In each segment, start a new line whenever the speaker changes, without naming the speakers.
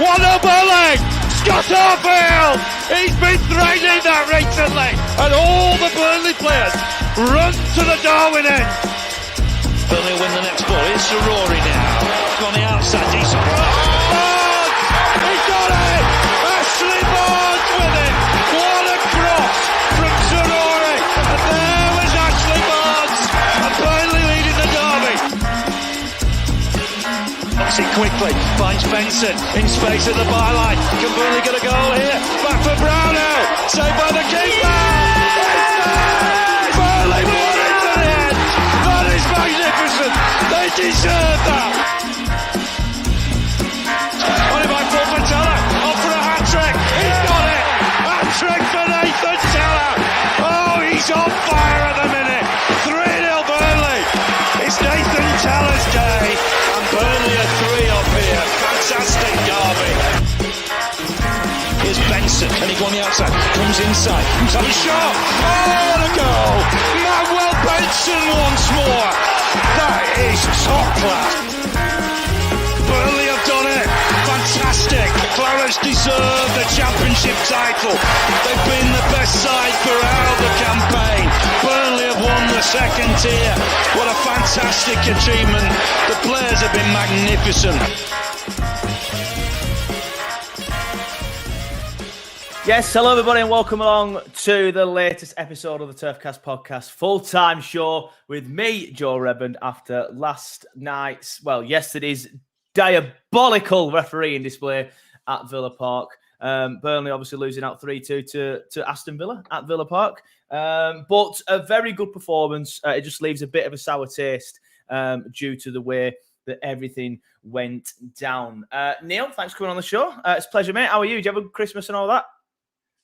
1-0 Burnley! Scott Arfield! He's been threatening that recently, and all the Burnley players run to the Darwin end.
Burnley win the next ball. Here's Rory now. On the outside, decent.
Barnes! He got it! Ashley Barnes with it! What a cross from Rory! And there was Ashley Barnes! And Burnley leading the derby.
Knocks it quickly, finds Benson in space at the byline. Can Burnley get a goal here? Back for Brownell, saved by the keeper.
Burnley won it to the end. That is magnificent. They deserve that.
On it by Paul Patella, off for a hat-trick.
He's got it. Hat-trick for Nathan Teller. Oh, he's on fire at the minute. 3-0 Burnley. It's Nathan Teller's day.
And Burnley are 3 up here. Fantastic derby. Here's Benson, and he go on the outside, comes inside, comes up a shot.
Oh, the goal. Manuel Benson once more. That is top class. Burnley have done it. Fantastic. Clarence deserve the championship title. They've been the best side throughout the campaign. Burnley have won the second tier. What a fantastic achievement. The players have been magnificent.
Yes, hello everybody and welcome along to the latest episode of the Turfcast podcast, full-time show with me, Joe Redmond, after yesterday's diabolical refereeing display at Villa Park. Burnley obviously losing out 3-2 to Aston Villa at Villa Park. But a very good performance. It just leaves a bit of a sour taste due to the way that everything went down. Neil, thanks for coming on the show. It's a pleasure, mate. How are you? Did you have a good Christmas and all that?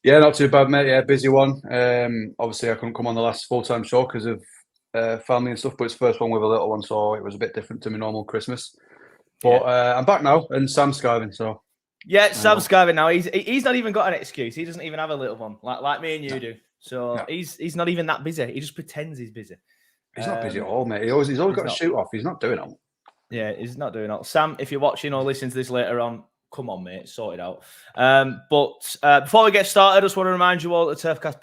Yeah, not too bad, mate. Yeah, busy one. Obviously, I couldn't come on the last full-time show because of family and stuff, but it's the first one with a little one, so it was a bit different to my normal Christmas. But I'm back now, and Sam's skiving, so...
Yeah, Sam's skiving now. He's not even got an excuse. He doesn't even have a little one, like me and you do. So he's not even that busy. He just pretends he's busy.
He's not busy at all, mate. He's always got a shoot off. He's not doing it.
Yeah, he's not doing it. Sam, if you're watching or listening to this later on, come on, mate, sort it out. But before we get started, I just want to remind you all that the Turfcast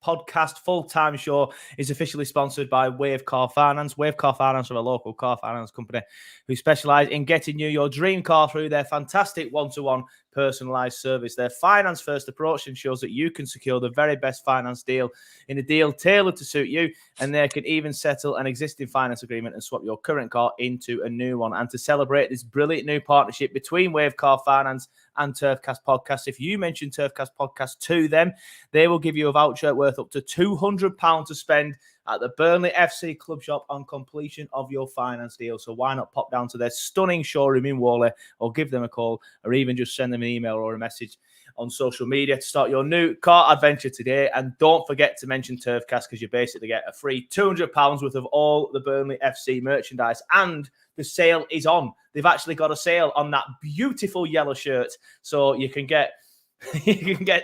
podcast full-time show is officially sponsored by Wave Car Finance. Wave Car Finance are a local car finance company who specialise in getting you your dream car through their fantastic one-to-one personalised service. Their finance-first approach ensures that you can secure the very best finance deal in a deal tailored to suit you, and they can even settle an existing finance agreement and swap your current car into a new one. And to celebrate this brilliant new partnership between Wave Car Finance and Turfcast Podcast, if you mention Turfcast Podcast to them, they will give you a voucher worth up to £200 to spend at the Burnley FC Club Shop on completion of your finance deal. So why not pop down to their stunning showroom in Whalley, or give them a call, or even just send them an email or a message on social media to start your new car adventure today. And don't forget to mention Turfcast, because you basically get a free £200 worth of all the Burnley FC merchandise. And the sale is on. They've actually got a sale on that beautiful yellow shirt, so you can get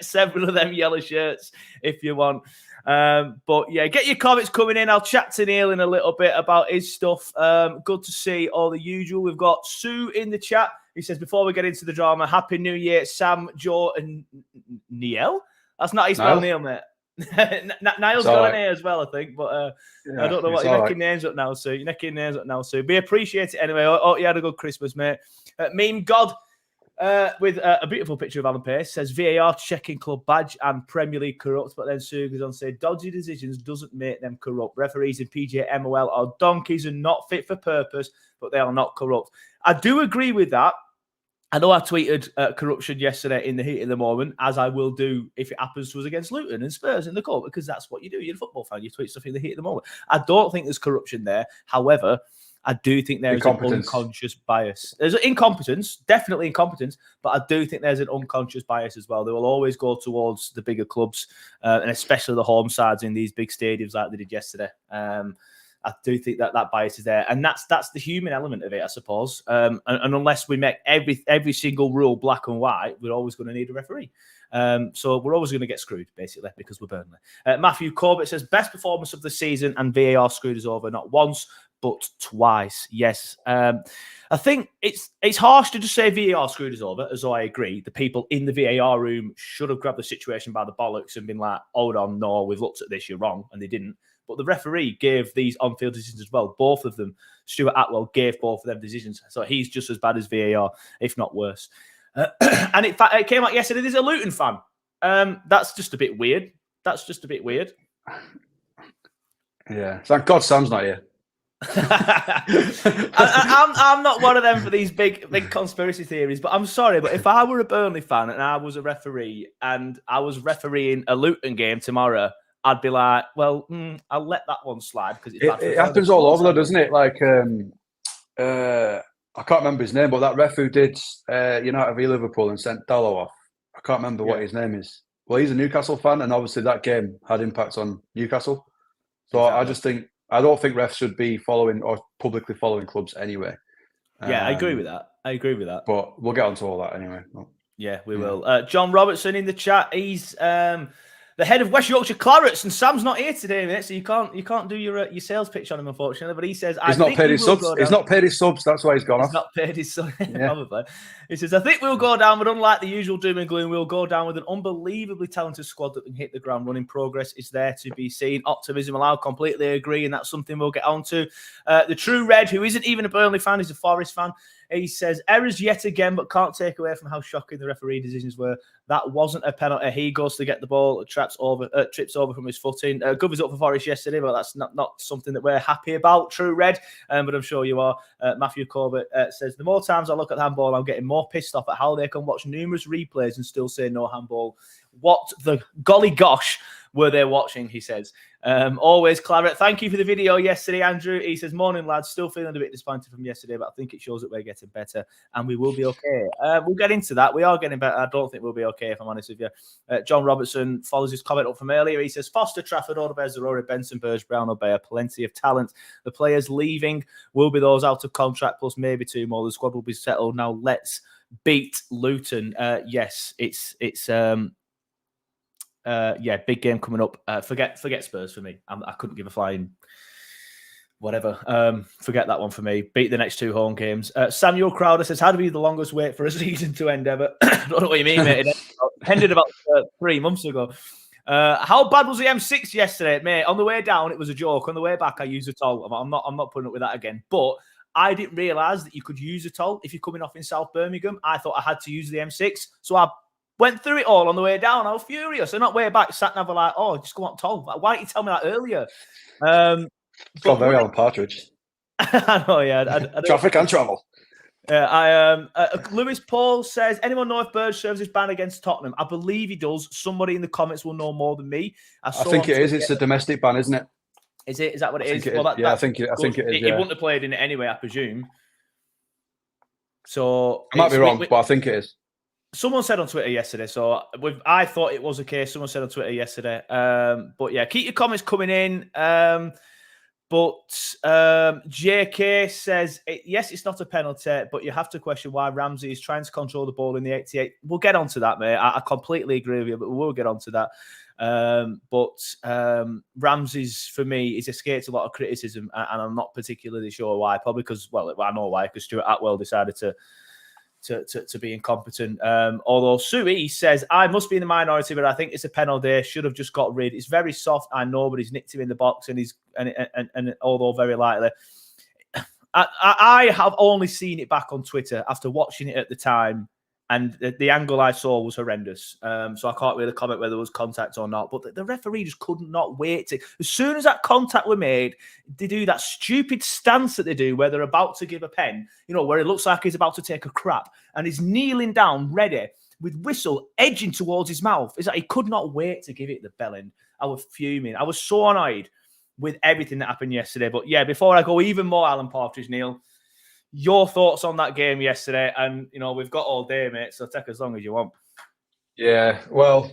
several of them yellow shirts if you want. But yeah, get your comments coming in. I'll chat to Neil in a little bit about his stuff. Good to see all the usual. We've got Sue in the chat. He says, before we get into the drama, Happy New Year, Sam, Joe, and Neil. That's not how you spell Neil, mate. Niall's got an A as well, I think, but I don't know what you're necking names up now, Sue. We appreciate it anyway. Oh, you had a good Christmas, mate. Meme God with a beautiful picture of Alan Pace says VAR checking club badge and Premier League corrupt, but then Sue goes on to say dodgy decisions doesn't make them corrupt. Referees in PGA MOL are donkeys and not fit for purpose, but they are not corrupt. I do agree with that. I know I tweeted corruption yesterday in the heat of the moment, as I will do if it happens to us against Luton and Spurs in the court, because that's what you do. You're a football fan. You tweet stuff in the heat of the moment. I don't think there's corruption there. However, I do think there's an unconscious bias. There's incompetence, definitely incompetence, but I do think there's an unconscious bias as well. They will always go towards the bigger clubs, and especially the home sides in these big stadiums like they did yesterday. I do think that bias is there, and that's the human element of it, I suppose. And unless we make every single rule black and white, we're always going to need a referee. So we're always going to get screwed, basically, because we're Burnley. Matthew Corbett says, best performance of the season and VAR screwed us over. Not once, but twice. Yes. I think it's harsh to just say VAR screwed us over, as though I agree. The people in the VAR room should have grabbed the situation by the bollocks and been like, hold on, no, we've looked at this, you're wrong. And they didn't. But the referee gave these on-field decisions as well. Both of them, Stuart Atwell gave both of them decisions. So he's just as bad as VAR, if not worse. And in fact, it came out yesterday, there's a Luton fan. That's just a bit weird.
Yeah. Thank God Sam's not here.
I'm not one of them for these big conspiracy theories, but I'm sorry, but if I were a Burnley fan and I was a referee and I was refereeing a Luton game tomorrow, I'd be like, well, I'll let that one slide because
it happens all over, though, doesn't it? Like, I can't remember his name, but that ref who did United v Liverpool and sent Dallow off, I can't remember what his name is. Well, he's a Newcastle fan, and obviously that game had impact on Newcastle. So exactly. I don't think refs should be following or publicly following clubs anyway.
Yeah, I agree with that.
But we'll get onto all that anyway.
Yeah, we will. John Robertson in the chat. He's the head of West Yorkshire Clarets, and Sam's not here today, mate. So you can't do your sales pitch on him, unfortunately. But he says
he's not paid his subs. He's not paid his subs. That's why he's gone off.
He's not paid his subs. Probably. He says, I think we'll go down, but unlike the usual doom and gloom, we'll go down with an unbelievably talented squad that can hit the ground running. Progress is there to be seen. Optimism allowed. Completely agree, and that's something we'll get onto. The True Red, who isn't even a Burnley fan, he's a Forest fan. He says, errors yet again, but can't take away from how shocking the referee decisions were. That wasn't a penalty. He goes to get the ball, trips over from his footing. Gover's up for Forest yesterday, but that's not something that we're happy about, True Red. But I'm sure you are. Matthew Corbett says, the more times I look at the handball, I'm getting more pissed off at how they can watch numerous replays and still say no handball. What the golly gosh were they watching, he says. Always Claret. Thank you for the video yesterday, Andrew. He says, morning, lads. Still feeling a bit disappointed from yesterday, but I think it shows that we're getting better and we will be okay. We'll get into that. We are getting better. I don't think we'll be okay, if I'm honest with you. John Robertson follows his comment up from earlier. He says, Foster, Trafford, Alderweireld, Rory, Benson, Burge, Brown, Obeya, plenty of talent. The players leaving will be those out of contract, plus maybe two more. The squad will be settled. Now let's beat Luton. Yes, it's big game coming up. Forget Spurs for me. I couldn't give a flying whatever. Forget that one for me. Beat the next two home games. Samuel Crowder says, how do we the longest wait for a season to end ever? I don't know what you mean, mate. It ended about 3 months ago. How bad was the M6 yesterday, mate? On the way down, it was a joke. On the way back, I used a toll. I'm not putting up with that again. But I didn't realise that you could use a toll if you're coming off in South Birmingham. I thought I had to use the M6. So I went through it all on the way down. I was furious. And not way back, sat nav like, oh, just go on toll. Why didn't you tell me that earlier?
It's got very Alan Partridge.
I know, yeah. I
Traffic and travel.
Lewis Paul says, anyone know if Burge serves his ban against Tottenham? I believe he does. Somebody in the comments will know more than me.
I think it is. It's a domestic ban, isn't it?
Is it? Is that what it is?
I think it is.
He wouldn't have played in it anyway, I presume. So
I might be wrong, but I think it is.
Someone said on Twitter yesterday, so I thought it was the case. Someone said on Twitter yesterday. But yeah, keep your comments coming in. But JK says, yes, it's not a penalty, but you have to question why Ramsey is trying to control the ball in the 88. We'll get onto that, mate. I completely agree with you, but we'll get onto that. Ramsey's, for me, he's escaped a lot of criticism, and I'm not particularly sure why. Probably because, well, I know why, because Stuart Atwell decided to be incompetent. Although Sui says, I must be in the minority, but I think it's a penalty. Should have just got rid. It's very soft, I know, but he's nicked him in the box, and although very lightly. I have only seen it back on Twitter after watching it at the time, and the angle I saw was horrendous. So I can't really comment whether there was contact or not. But the referee just could not wait. As soon as that contact were made, they do that stupid stance that they do where they're about to give a pen, where it looks like he's about to take a crap. And he's kneeling down, ready, with whistle edging towards his mouth. It's like he could not wait to give it the bell end. I was fuming. I was so annoyed with everything that happened yesterday. But yeah, before I go even more Alan Partridge, Neil, your thoughts on that game yesterday, and we've got all day, mate. So take as long as you want.
Yeah, well,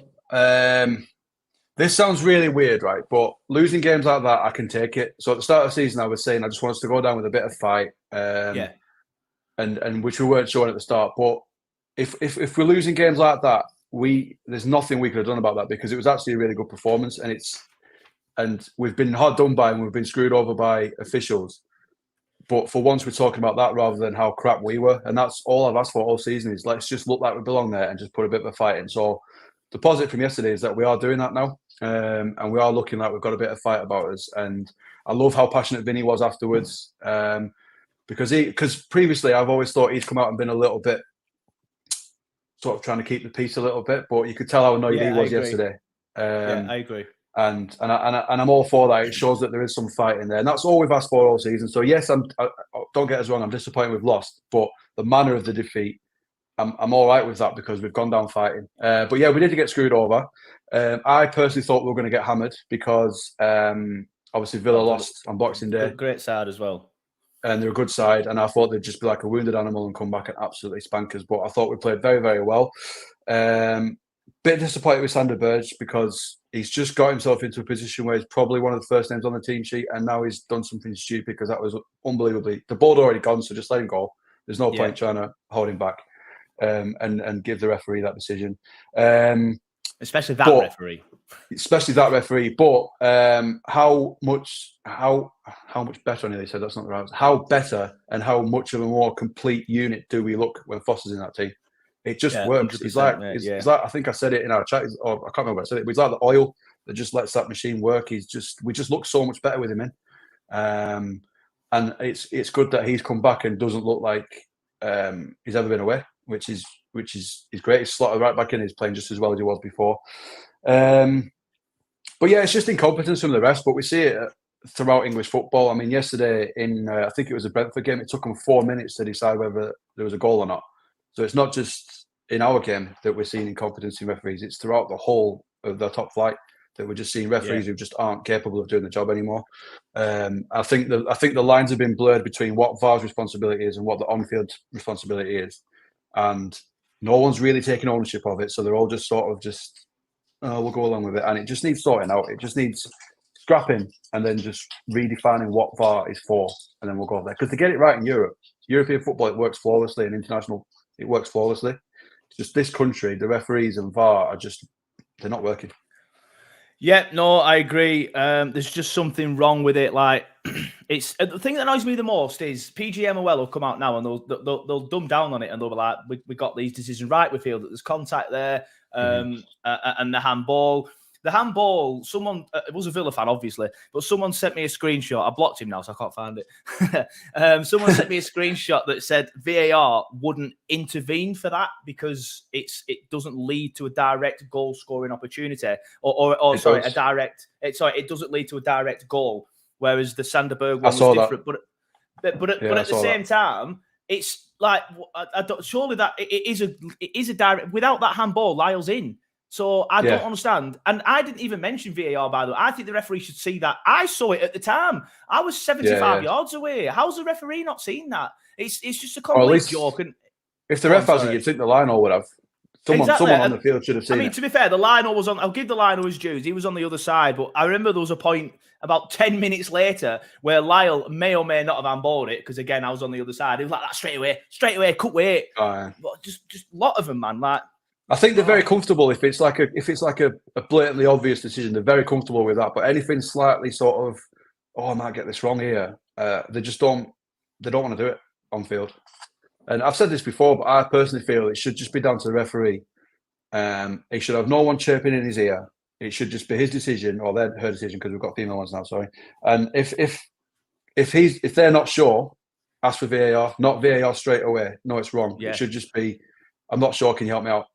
this sounds really weird, right? But losing games like that, I can take it. So at the start of the season, I was saying I just want us to go down with a bit of fight, and which we weren't showing at the start. But if we're losing games like that, there's nothing we could have done about that, because it was actually a really good performance, and we've been hard done by, and we've been screwed over by officials. But for once, we're talking about that rather than how crap we were. And that's all I've asked for all season is let's just look like we belong there and just put a bit of a fight in. So the positive from yesterday is that we are doing that now. And we are looking like we've got a bit of fight about us. And I love how passionate Vinny was afterwards. Because previously I've always thought he's come out and been a little bit sort of trying to keep the peace a little bit. But you could tell how annoyed he was yesterday.
I agree.
And I'm all for that. It shows that there is some fight in there, and that's all we've asked for all season. So yes, don't get us wrong. I'm disappointed we've lost, but the manner of the defeat, I'm all right with that because we've gone down fighting. But yeah, we did get screwed over. I personally thought we were going to get hammered because obviously Villa lost on Boxing Day.
Great side as well,
and they're a good side. And I thought they'd just be like a wounded animal and come back and absolutely spank us. But I thought we played very, very well. Bit disappointed with Sander Berge because he's just got himself into a position where he's probably one of the first names on the team sheet, and now he's done something stupid because that was unbelievably. The ball had already gone, so just let him go. There's no point trying to hold him back and give the referee that decision.
Especially that referee.
Especially that referee. But how much better? I nearly said that's not the right. How better and how much of a more complete unit do we look when Foster's in that team? It just works. He's like, he's like, I think I said it in our chat, or I can't remember what I said it, but he's like the oil that just lets that machine work. We just look so much better with him in. And it's good that he's come back and doesn't look like he's ever been away, which is great. He's slotted right back in. He's playing just as well as he was before. But yeah, it's just incompetence from the rest. But we see it throughout English football. I mean, yesterday in I think it was a Brentford game, it took them 4 minutes to decide whether there was a goal or not. So it's not just in our game that we're seeing incompetence in referees. It's throughout the whole of the top flight that we're just seeing referees who just aren't capable of doing the job anymore. I think the lines have been blurred between what VAR's responsibility is and what the on-field responsibility is, and no one's really taking ownership of it. So they're all just sort of we'll go along with it, and it just needs sorting out. It just needs scrapping and then just redefining what VAR is for, and then we'll go there because they get it right in Europe. European football, it works flawlessly, and international. It works flawlessly. It's just this country, the referees and VAR are they're not working.
Yeah, no, I agree. There's just something wrong with it. Like, it's the thing that annoys me the most is PGMOL will come out now and they'll dumb down on it and they'll be like, we got these decisions right. We feel that there's contact there, and the handball. The handball, someone, it was a Villa fan, obviously, but someone sent me a screenshot. I blocked him now, so I can't find it. Someone sent me a screenshot that said VAR wouldn't intervene for that because it doesn't lead to a direct goal scoring opportunity, it doesn't lead to a direct goal. Whereas the Sanderberg one was different, but at the same time, it's like surely that it is a direct. Without that handball, Lyle's in. So I don't understand. And I didn't even mention VAR, by the way. I think the referee should see that. I saw it at the time. I was 75 yards away. How's the referee not seen that? It's just a complete joke. And
if the ref has it, you'd think the lineman would have. Someone on the field should have seen it.
I mean, to be fair, the lineman was on. I'll give the lineman his dues. He was on the other side. But I remember there was a point about 10 minutes later where Lyle may or may not have handballed it because, again, I was on the other side. He was like, that straight away, cut weight. But just a lot of them, man. Like,
I think they're very comfortable if it's like a blatantly obvious decision. They're very comfortable with that. But anything slightly sort of, I might get this wrong here. They just don't. They don't want to do it on field. And I've said this before, but I personally feel it should just be down to the referee. He should have no one chirping in his ear. It should just be his decision or her decision because we've got female ones now. Sorry. And if they're not sure, ask for VAR. Not VAR straight away. No, it's wrong. Yeah. It should just be. I'm not sure. Can you help me out?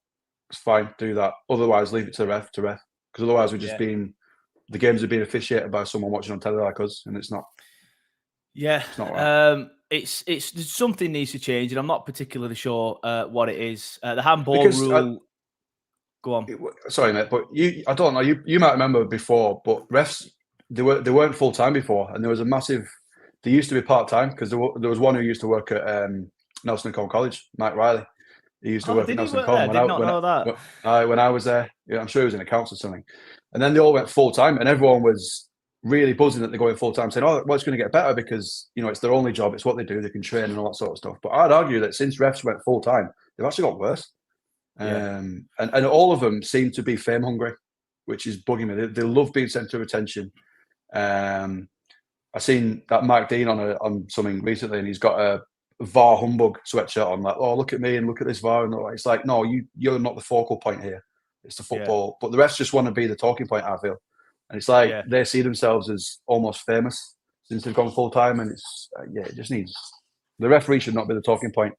It's fine, do that. Otherwise, leave it to the ref. Because otherwise, we're just the games are being officiated by someone watching on telly like us, and it's not. Yeah, it's not right.
It's something needs to change, and I'm not particularly sure what it is. The handball rule. Go on.
Sorry, mate, but I don't know. You might remember before, but refs they weren't full time before, and there was a massive. They used to be part time because there was one who used to work at Nelson Cone College, Mike Riley. He used to work at Nelson Cone. When I was there, I'm sure he was in accounts or something. And then they all went full time, and everyone was really buzzing that they're going full time, saying, "Oh, well, it's going to get better because it's their only job. It's what they do. They can train and all that sort of stuff." But I'd argue that since refs went full time, they've actually got worse. And all of them seem to be fame hungry, which is bugging me. They love being centre of attention. I I seen that Mike Dean on something recently, and he's got a VAR humbug sweatshirt on. Like, oh, look at me and look at this VAR, and it's like, no, you're not the focal point here. It's the football, but the rest just want to be the talking point. I feel, and it's like they see themselves as almost famous since they've gone full time, and it's it just needs the referee should not be the talking point,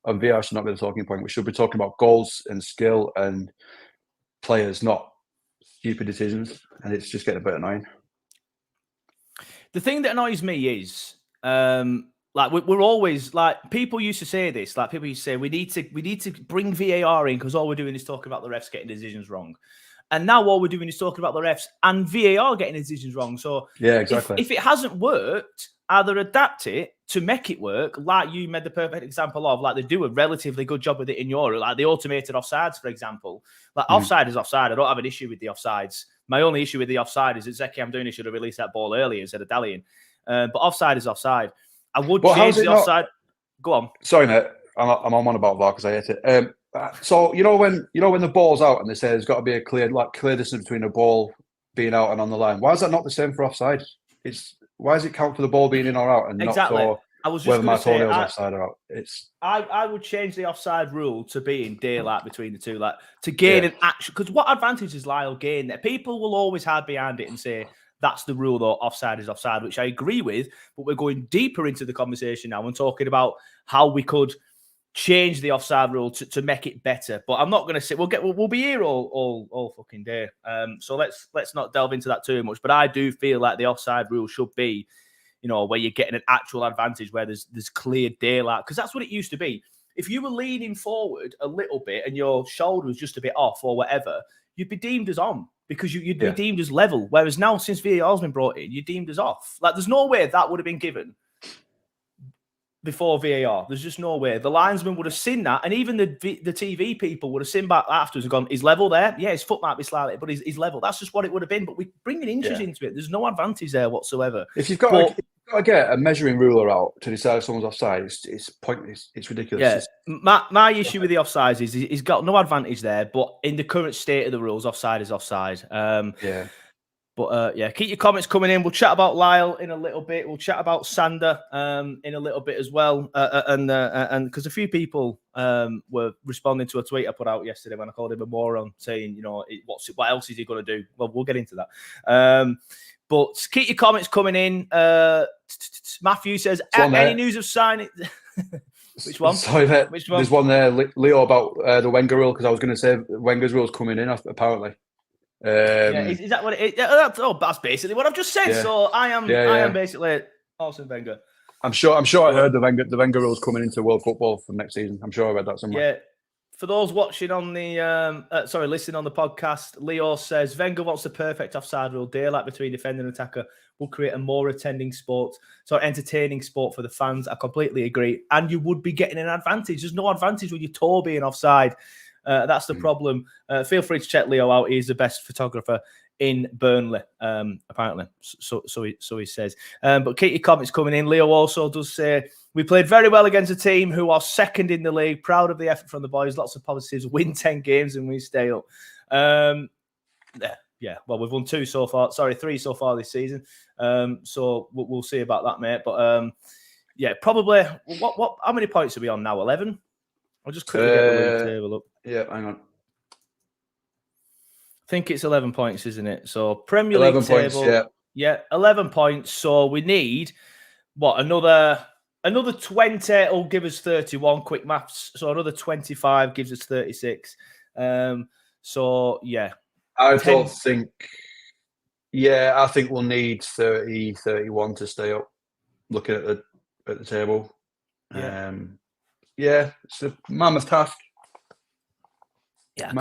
and VR should not be the talking point. We should be talking about goals and skill and players, not stupid decisions, and it's just getting a bit annoying.
The thing that annoys me is, like we're always like people used to say this. Like people used to say we need to bring VAR in because all we're doing is talking about the refs getting decisions wrong, and now all we're doing is talking about the refs and VAR getting decisions wrong. So
yeah, exactly.
If it hasn't worked, either adapt it to make it work, like you made the perfect example of, like they do a relatively good job with it in Europe, like the automated offsides, for example. Like offside is offside. I don't have an issue with the offsides. My only issue with the offside is that Zeki Amdouni should have released that ball earlier instead of dallying. But offside is offside. I would change the offside. Go on.
Sorry, mate. I'm on one about VAR because I hate it. So you know when the ball's out and they say there's got to be a clear distance between a ball being out and on the line. Why is that not the same for offside? Why does it count for the ball being in or out and
exactly.
not for
I was just
whether my
say,
toenail's offside or out?
I would change the offside rule to being daylight between the two, like to gain an action. Because what advantage does Lyle gain there? People will always hide behind it and say that's the rule, though offside is offside, which I agree with. But we're going deeper into the conversation now and talking about how we could change the offside rule to make it better. But I'm not going to say we'll be here all fucking day. So let's not delve into that too much. But I do feel like the offside rule should be, where you're getting an actual advantage, where there's clear daylight, because that's what it used to be. If you were leaning forward a little bit and your shoulder was just a bit off or whatever, you'd be deemed as on because you'd be deemed as level. Whereas now, since VAR's been brought in, you're deemed as off. Like, there's no way that would have been given before VAR. There's just no way. The linesman would have seen that, and even the TV people would have seen back afterwards and gone, he's level there. Yeah, his foot might be slightly, but he's level. That's just what it would have been. But we're bringing inches into it. There's no advantage there whatsoever.
If you've got to get a measuring ruler out to decide if someone's offside, it's pointless. It's ridiculous.
Yeah. My issue with the offsides is he's got no advantage there, but in the current state of the rules, offside is offside. But keep your comments coming in. We'll chat about Lyle in a little bit. We'll chat about Sander in a little bit as well. And because a few people were responding to a tweet I put out yesterday when I called him a moron, saying, what else is he going to do? Well, we'll get into that. But keep your comments coming in. Matthew says, any news of signing? Which one? Sorry,
Which one? There's one there, Leo, about the Wenger rule, because I was going to say Wenger's rule's coming in, apparently.
Is that what it is? That's basically what I've just said.
Yeah.
So I am basically Arsene Wenger.
I'm sure I heard the Wenger rules coming into world football for next season. I'm sure I read that somewhere.
Yeah. For those watching on the listening on the podcast, Leo says Wenger wants the perfect offside rule. Daylight between defender and attacker will create a more entertaining sport for the fans. I completely agree. And you would be getting an advantage. There's no advantage with your toe being offside. That's the problem. Feel free to check Leo out. He's the best photographer in Burnley, apparently. So he says. But keep your comments coming in. Leo also does say, we played very well against a team who are second in the league. Proud of the effort from the boys. Lots of positives. Win 10 games and we stay up. Well, we've won 3 so far this season. So we'll see about that, mate. But probably. What? How many points are we on now? 11. I'll just quickly get the league table up.
Yeah, hang on.
I think it's 11 points, isn't it? So Premier League
11
table.
points,
yeah, 11 points. So we need another 20 will give us 31. Quick maths. So another 25 gives us 36. I
think we'll need 30, 31 to stay up. Looking at the table. It's a mammoth task.
Yeah, I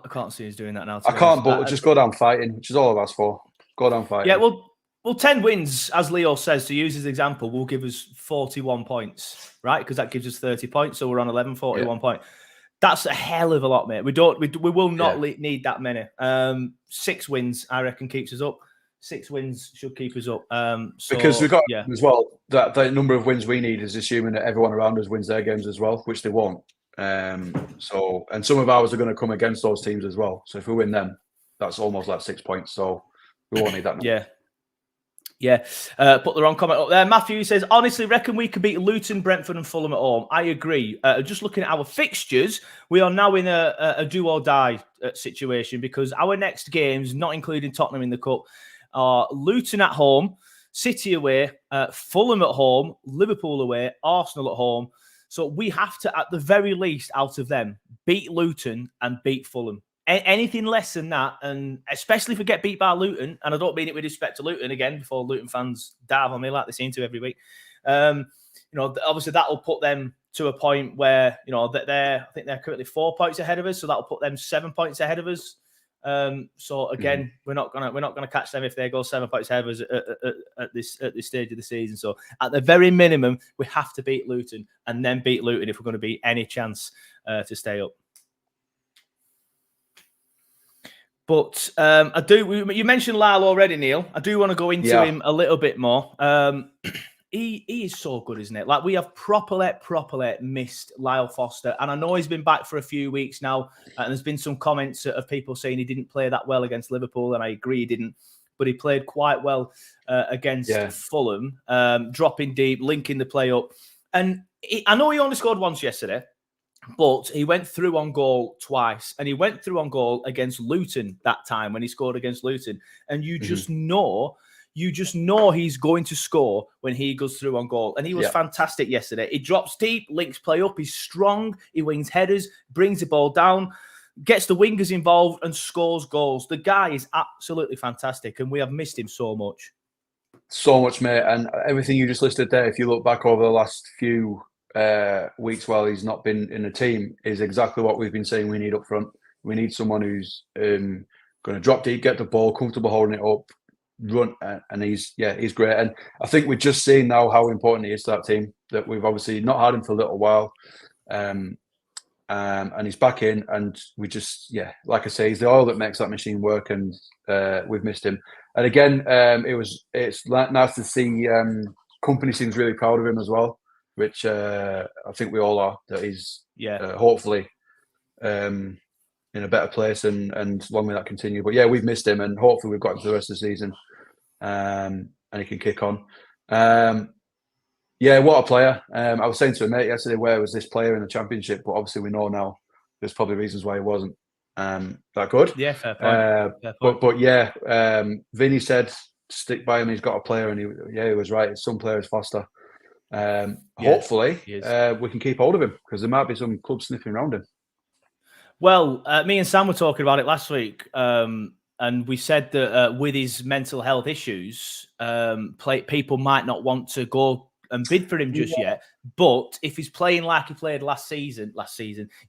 can't see us doing that now.
I can't, but just go down fighting, which is all I've asked for. Go down fighting.
Yeah, well, 10 wins, as Leo says, to use his example, will give us 41 points, right? Because that gives us 30 points, so we're on 11, 41 points. That's a hell of a lot, mate. We will not need that many. 6 wins, I reckon, keeps us up. 6 wins should keep us up.
Because we've got as well that the number of wins we need is assuming that everyone around us wins their games as well, which they won't. And some of ours are going to come against those teams as well. So if we win them, that's almost like 6 points. So we won't need that.
Yeah, put the wrong comment up there. Matthew says, honestly, reckon we could beat Luton, Brentford and Fulham at home. I agree. Just looking at our fixtures, we are now in a do-or-die situation because our next games, not including Tottenham in the Cup, are Luton at home, City away, Fulham at home, Liverpool away, Arsenal at home. So we have to, at the very least, out of them, beat Luton and beat Fulham. Anything less than that, and especially if we get beat by Luton, and I don't mean it with respect to Luton again, before Luton fans dive on me like they seem to every week. Obviously that'll put them to a point where I think they're currently 4 points ahead of us, so that'll put them 7 points ahead of us. So again, we're not gonna catch them if they go 7 points ahead of us at this stage of the season. So at the very minimum, we have to beat Luton and then beat Luton if we're going to be any chance to stay up. But you mentioned Lyle already, Neil. I do want to go into him a little bit more. He is so good, isn't it? Like, we have properly missed Lyle Foster. And I know he's been back for a few weeks now. And there's been some comments of people saying he didn't play that well against Liverpool. And I agree he didn't. But he played quite well against Fulham, dropping deep, linking the play up. And I know he only scored once yesterday. But he went through on goal twice, and he went through on goal against Luton that time when he scored against Luton. And you just know he's going to score when he goes through on goal. And he was fantastic yesterday. He drops deep, links play up. He's strong. He wins headers, brings the ball down, gets the wingers involved, and scores goals. The guy is absolutely fantastic, and we have missed him so much.
So much, mate. And everything you just listed there, if you look back over the last few weeks while he's not been in the team, is exactly what we've been saying we need up front. We need someone who's going to drop deep, get the ball, comfortable holding it up, run, and he's great. And I think we're just seeing now how important he is to that team, that we've obviously not had him for a little while, and he's back in, and we just, like I say, he's the oil that makes that machine work, and we've missed him. And again, it's nice to see company seems really proud of him as well, which I think we all are, that he's hopefully in a better place and long may that continue. But we've missed him, and hopefully we've got him for the rest of the season, and he can kick on. What a player. I was saying to a mate yesterday, where was this player in the Championship? But obviously we know now there's probably reasons why he wasn't that good.
Yeah, fair point.
But Vinny said stick by him, he's got a player, and he was right. Some players faster. Hopefully we can keep hold of him, because there might be some clubs sniffing around him.
Well, me and Sam were talking about it last week, and we said that with his mental health issues, people might not want to go and bid for him just yet. But if he's playing like he played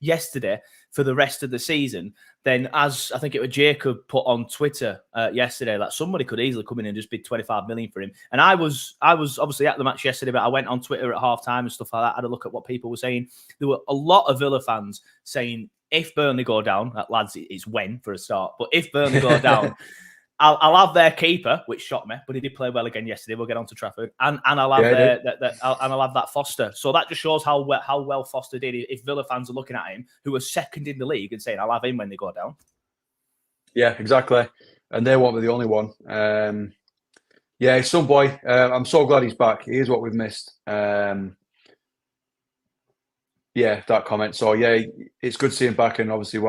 yesterday for the rest of the season, then, as I think it was Jacob put on Twitter yesterday, that somebody could easily come in and just bid 25 million for him. And I was obviously at the match yesterday, but I went on Twitter at halftime and stuff like that, had a look at what people were saying. There were a lot of Villa fans saying, if Burnley go down, lads, it's when for a start, but if Burnley go down, I'll have their keeper, which shocked me, but he did play well again yesterday. We'll get on to Trafford, and I'll have I'll have that Foster. So that just shows how well Foster did. If Villa fans are looking at him, who are second in the league, and saying, "I'll have him when they go down."
Yeah, exactly, and they won't be the only one. He's some boy. I'm so glad he's back. He is what we've missed. That comment. So it's good to see him back, and obviously,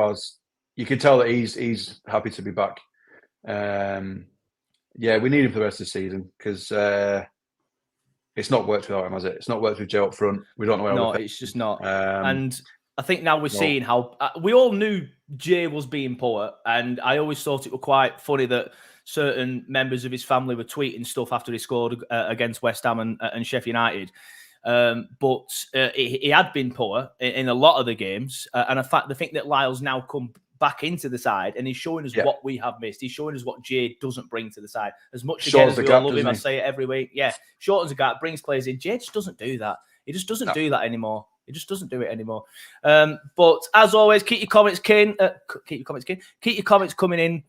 you can tell that he's happy to be back. We need him for the rest of the season, because it's not worked without him, has it? It's not worked with Joe up front. We don't know where.
No, it's just not. And I think now we're seeing how we all knew Jay was being poor, and I always thought it was quite funny that certain members of his family were tweeting stuff after he scored against West Ham and Sheffield United. But he had been poor in a lot of the games, and in fact, the thing that Lyle's now come back into the side, and he's showing us what we have missed. He's showing us what Jay doesn't bring to the side. As much again as we all love him, I say it every week. Yeah, shortens the gap, brings players in. Jay just doesn't do that. He just doesn't do that anymore. He just doesn't do it anymore. But as always, keep your comments coming in.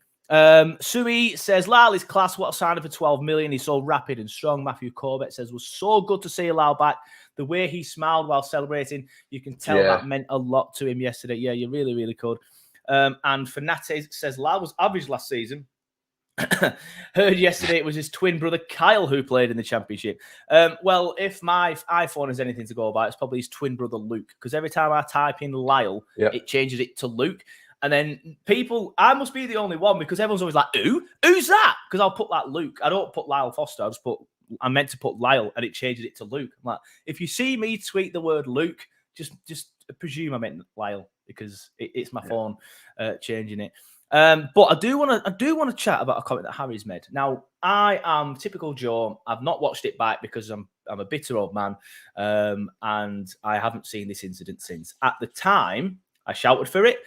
Sui says, Lyle is class. What a signing for 12 million. He's so rapid and strong. Matthew Corbett says, was so good to see Lyle back. The way he smiled while celebrating, you can tell that meant a lot to him yesterday. Yeah, you really, really could. And Fanates says, Lyle was average last season. Heard yesterday it was his twin brother Kyle who played in the Championship. Well, if my iPhone has anything to go by, it's probably his twin brother Luke. Because every time I type in Lyle, it changes it to Luke. And then I must be the only one because everyone's always like, who's that? Because I'll put that Luke. I don't put Lyle Foster. I meant to put Lyle and it changes it to Luke. I'm like, if you see me tweet the word Luke, just presume I meant Lyle because it's my phone changing it. But I do want to chat about a comment that Harry's made. Now, I am typical Joe. I've not watched it back because I'm a bitter old man, and I haven't seen this incident since. At the time, I shouted for it.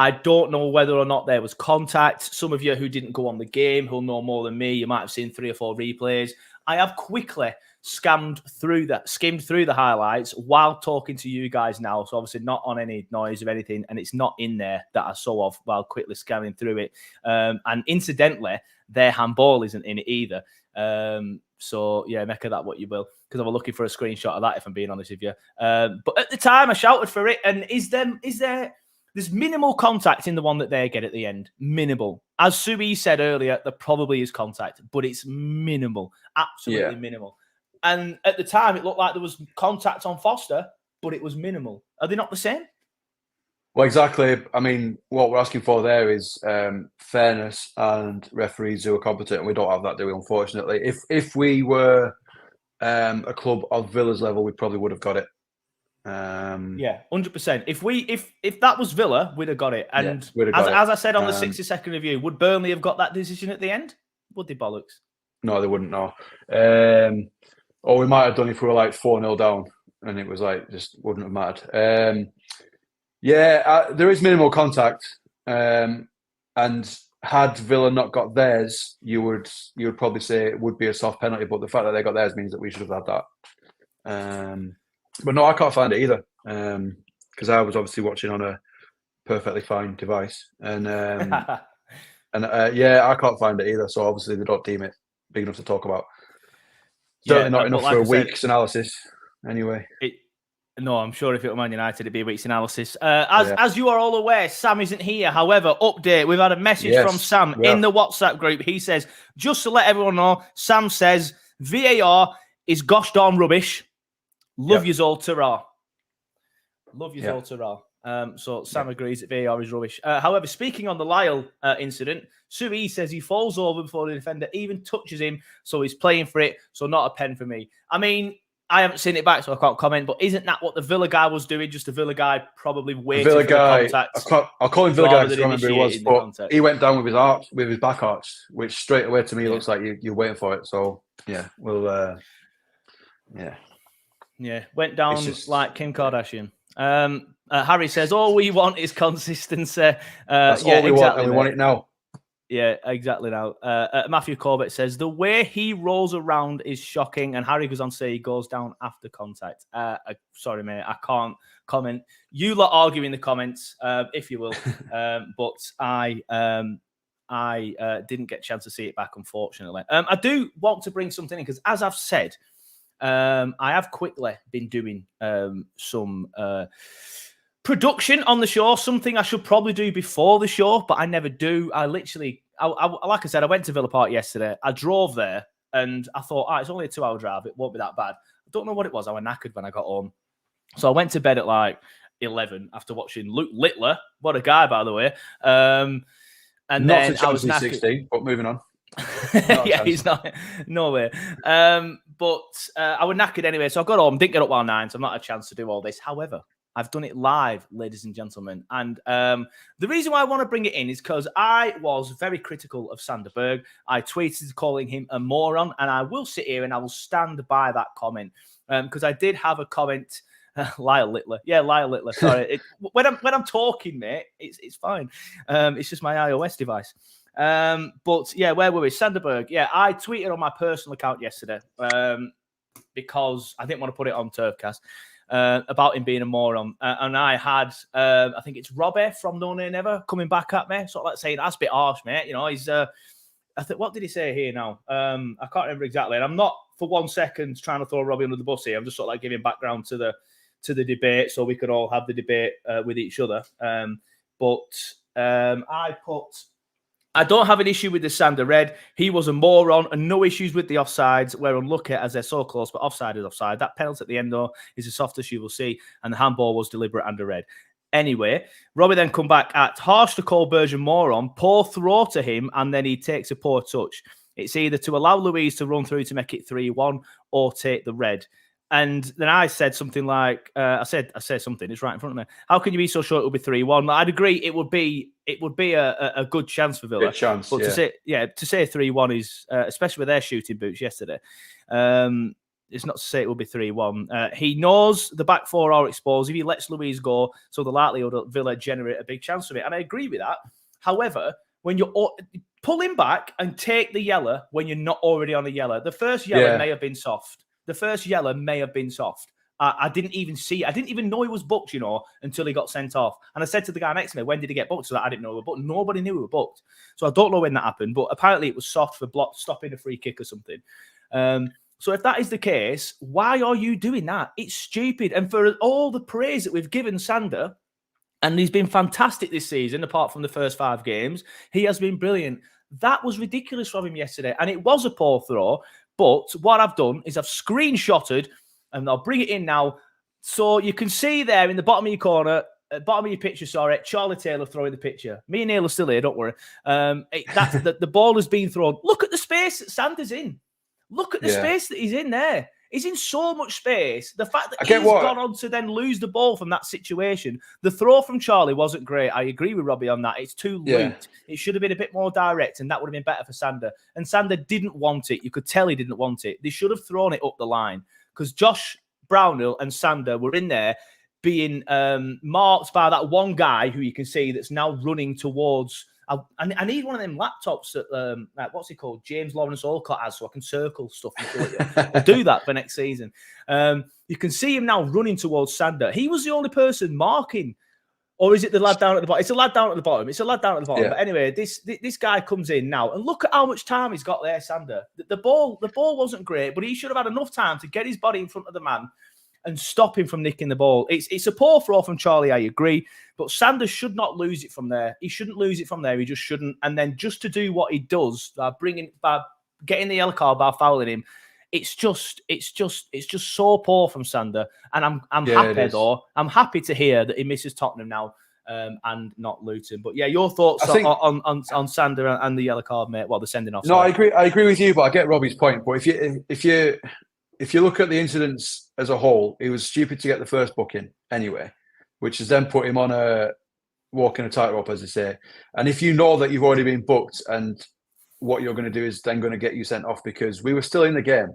I don't know whether or not there was contact. Some of you who didn't go on the game, who'll know more than me, you might have seen 3 or 4 replays. I have quickly skimmed through the highlights while talking to you guys now. So obviously not on any noise or anything, and it's not in there that I saw of while quickly scanning through it. And incidentally, their handball isn't in it either. So yeah, make of that what you will, because I was looking for a screenshot of that, if I'm being honest with you. But at the time, I shouted for it, and there's minimal contact in the one that they get at the end. Minimal. As Sui said earlier, there probably is contact, but it's minimal. Absolutely minimal. And at the time, it looked like there was contact on Foster, but it was minimal. Are they not the same?
Well, exactly. I mean, what we're asking for there is fairness and referees who are competent, and we don't have that, do we, unfortunately? If we were a club of Villa's level, we probably would have got it.
100%. If that was Villa, we'd have got it. And as I said on the 60-second review, would Burnley have got that decision at the end? Would they, bollocks?
No, they wouldn't. No. Or we might have done if we were like 4-0 down, and it was like just wouldn't have mattered. There is minimal contact, and had Villa not got theirs, you would probably say it would be a soft penalty. But the fact that they got theirs means that we should have had that. But no, I can't find it either, because I was obviously watching on a perfectly fine device, and I can't find it either. So obviously they don't deem it big enough to talk about. Certainly not enough for a week's analysis, anyway.
No, I'm sure if it were Man United, it'd be a week's analysis. As you are all aware, Sam isn't here. However, update, we've had a message from Sam in the WhatsApp group. He says, just to let everyone know, Sam says, VAR is gosh darn rubbish. Love yous all, ta-ra. Love yous all, ta-ra. So Sam agrees that VAR is rubbish. However, speaking on the Lyle incident, Sui says he falls over before the defender even touches him, so he's playing for it, so not a pen for me. I mean, I haven't seen it back, so I can't comment, but isn't that what the Villa guy was doing? Just a Villa guy probably waiting for the contact.
I'll call him Villa guy because I remember who he was, but contact. He went down with his back arch, which straight away to me looks like you're waiting for it. So,
went down like Kim Kardashian. Harry says, all we want is consistency.
That's all we want, and we want it now.
Yeah, exactly now. Matthew Corbett says, the way he rolls around is shocking. And Harry goes on to say he goes down after contact. Sorry, mate, I can't comment. You lot argue in the comments, if you will. But I didn't get a chance to see it back, unfortunately. I do want to bring something in, because as I've said, I have quickly been doing some production on the show, something I should probably do before the show, but I never do. Like I said, I went to Villa Park yesterday. I drove there and I thought, it's only a 2-hour drive. It won't be that bad. I don't know what it was. I was knackered when I got home. So I went to bed at like 11 after watching Luke Littler. What a guy, by the way. And
not
then I was knackered.
16, but moving on.
He's not. No way. But I was knackered anyway. So I got home, didn't get up while 9, so I've not had a chance to do all this. However, I've done it live, ladies and gentlemen. And the reason why I want to bring it in is because I was very critical of Sander Berg. I tweeted calling him a moron, and I will sit here and I will stand by that comment, because I did have a comment. Lyle Littler. Yeah, Lyle Littler. Sorry. When I'm talking, mate, it's fine. It's just my iOS device. But yeah, where were we? Sander Berg. Yeah, I tweeted on my personal account yesterday because I didn't want to put it on Turfcast. About him being a moron. And I had, I think it's Robbie from No Nay Never coming back at me, sort of like saying, that's a bit harsh, mate. You know, he's, I think, what did he say here now? I can't remember exactly. And I'm not for 1 second trying to throw Robbie under the bus here. I'm just sort of like giving background to the debate so we could all have the debate with each other. I I don't have an issue with the Sander red. He was a moron, and no issues with the offsides. We're unlucky as they're so close, but offside is offside. That penalty at the end, though, is the softest you will see, and the handball was deliberate and a red. Anyway, Robbie then come back at harsh to call Bergeron moron, poor throw to him, and then he takes a poor touch. It's either to allow Louise to run through to make it 3-1 or take the red. And then I said something like, I said something. It's right in front of me. How can you be so sure it will be 3-1? I'd agree. It would be a good chance for Villa.
Good chance,
but to say 3-1 is, especially with their shooting boots yesterday. It's not to say it will be 3-1. He knows the back four are exposed. If he lets Louise go, so the likelihood that Villa generate a big chance from it. And I agree with that. However, when you're pull him back and take the yellow when you're not already on a yellow, the first yellow may have been soft. I didn't even see it. I didn't even know he was booked, until he got sent off. And I said to the guy next to me, when did he get booked? So that I didn't know he was booked. Nobody knew he was booked. So I don't know when that happened, but apparently it was soft for stopping a free kick or something. So if that is the case, why are you doing that? It's stupid. And for all the praise that we've given Sander, and he's been fantastic this season, apart from the first 5 games, he has been brilliant. That was ridiculous from him yesterday. And it was a poor throw. But what I've done is I've screenshotted, and I'll bring it in now. So you can see there in the bottom of your corner, bottom of your picture, Charlie Taylor throwing the picture. Me and Neil are still here, don't worry. The ball has been thrown. Look at the space that Sander's in. Look at the space that he's in there. He's in so much space. The fact that he's gone on to then lose the ball from that situation. The throw from Charlie wasn't great. I agree with Robbie on that. It's too looped. It should have been a bit more direct, and that would have been better for Sander. And Sander didn't want it. You could tell he didn't want it. They should have thrown it up the line, because Josh Brownhill and Sander were in there being marked by that one guy who you can see that's now running towards... I need one of them laptops that, what's it called? James Lawrence Olcott has, so I can circle stuff. I'll do that for next season. You can see him now running towards Sander. He was the only person marking. Or is it the lad down at the bottom? It's a lad down at the bottom. Yeah. But anyway, this guy comes in now, and look at how much time he's got there, Sander. The ball wasn't great, but he should have had enough time to get his body in front of the man and stop him from nicking the ball. It's a poor throw from Charlie, I agree. But Sanders should not lose it from there. He shouldn't lose it from there. He just shouldn't. And then just to do what he does, by getting the yellow card, by fouling him, it's just so poor from Sander. And I'm happy though. I'm happy to hear that he misses Tottenham now and not Luton. But yeah, your thoughts on Sander and the yellow card, mate? Well, the sending off.
No, I agree with you, but I get Robbie's point. But if you look at the incidents as a whole, it was stupid to get the first booking anyway, which has then put him on a walking a tightrope, as they say. And if you know that you've already been booked and what you're going to do is then going to get you sent off because we were still in the game,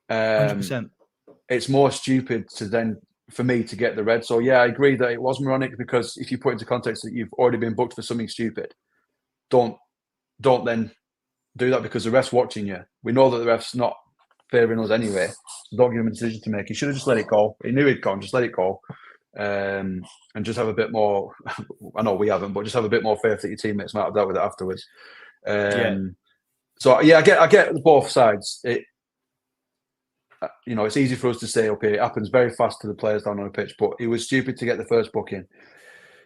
100%.
It's more stupid for me to get the red. So yeah, I agree that it was moronic, because if you put into context that you've already been booked for something stupid, don't then do that, because the ref's watching you. We know that the ref's not favouring us anyway. So don't give him a decision to make. He should have just let it go. He knew he'd gone. Just let it go, and just have a bit more. I know we haven't, but just have a bit more faith that your teammates might have dealt with it afterwards. So yeah, I get both sides. It's easy for us to say, okay, it happens very fast to the players down on the pitch, but it was stupid to get the first booking.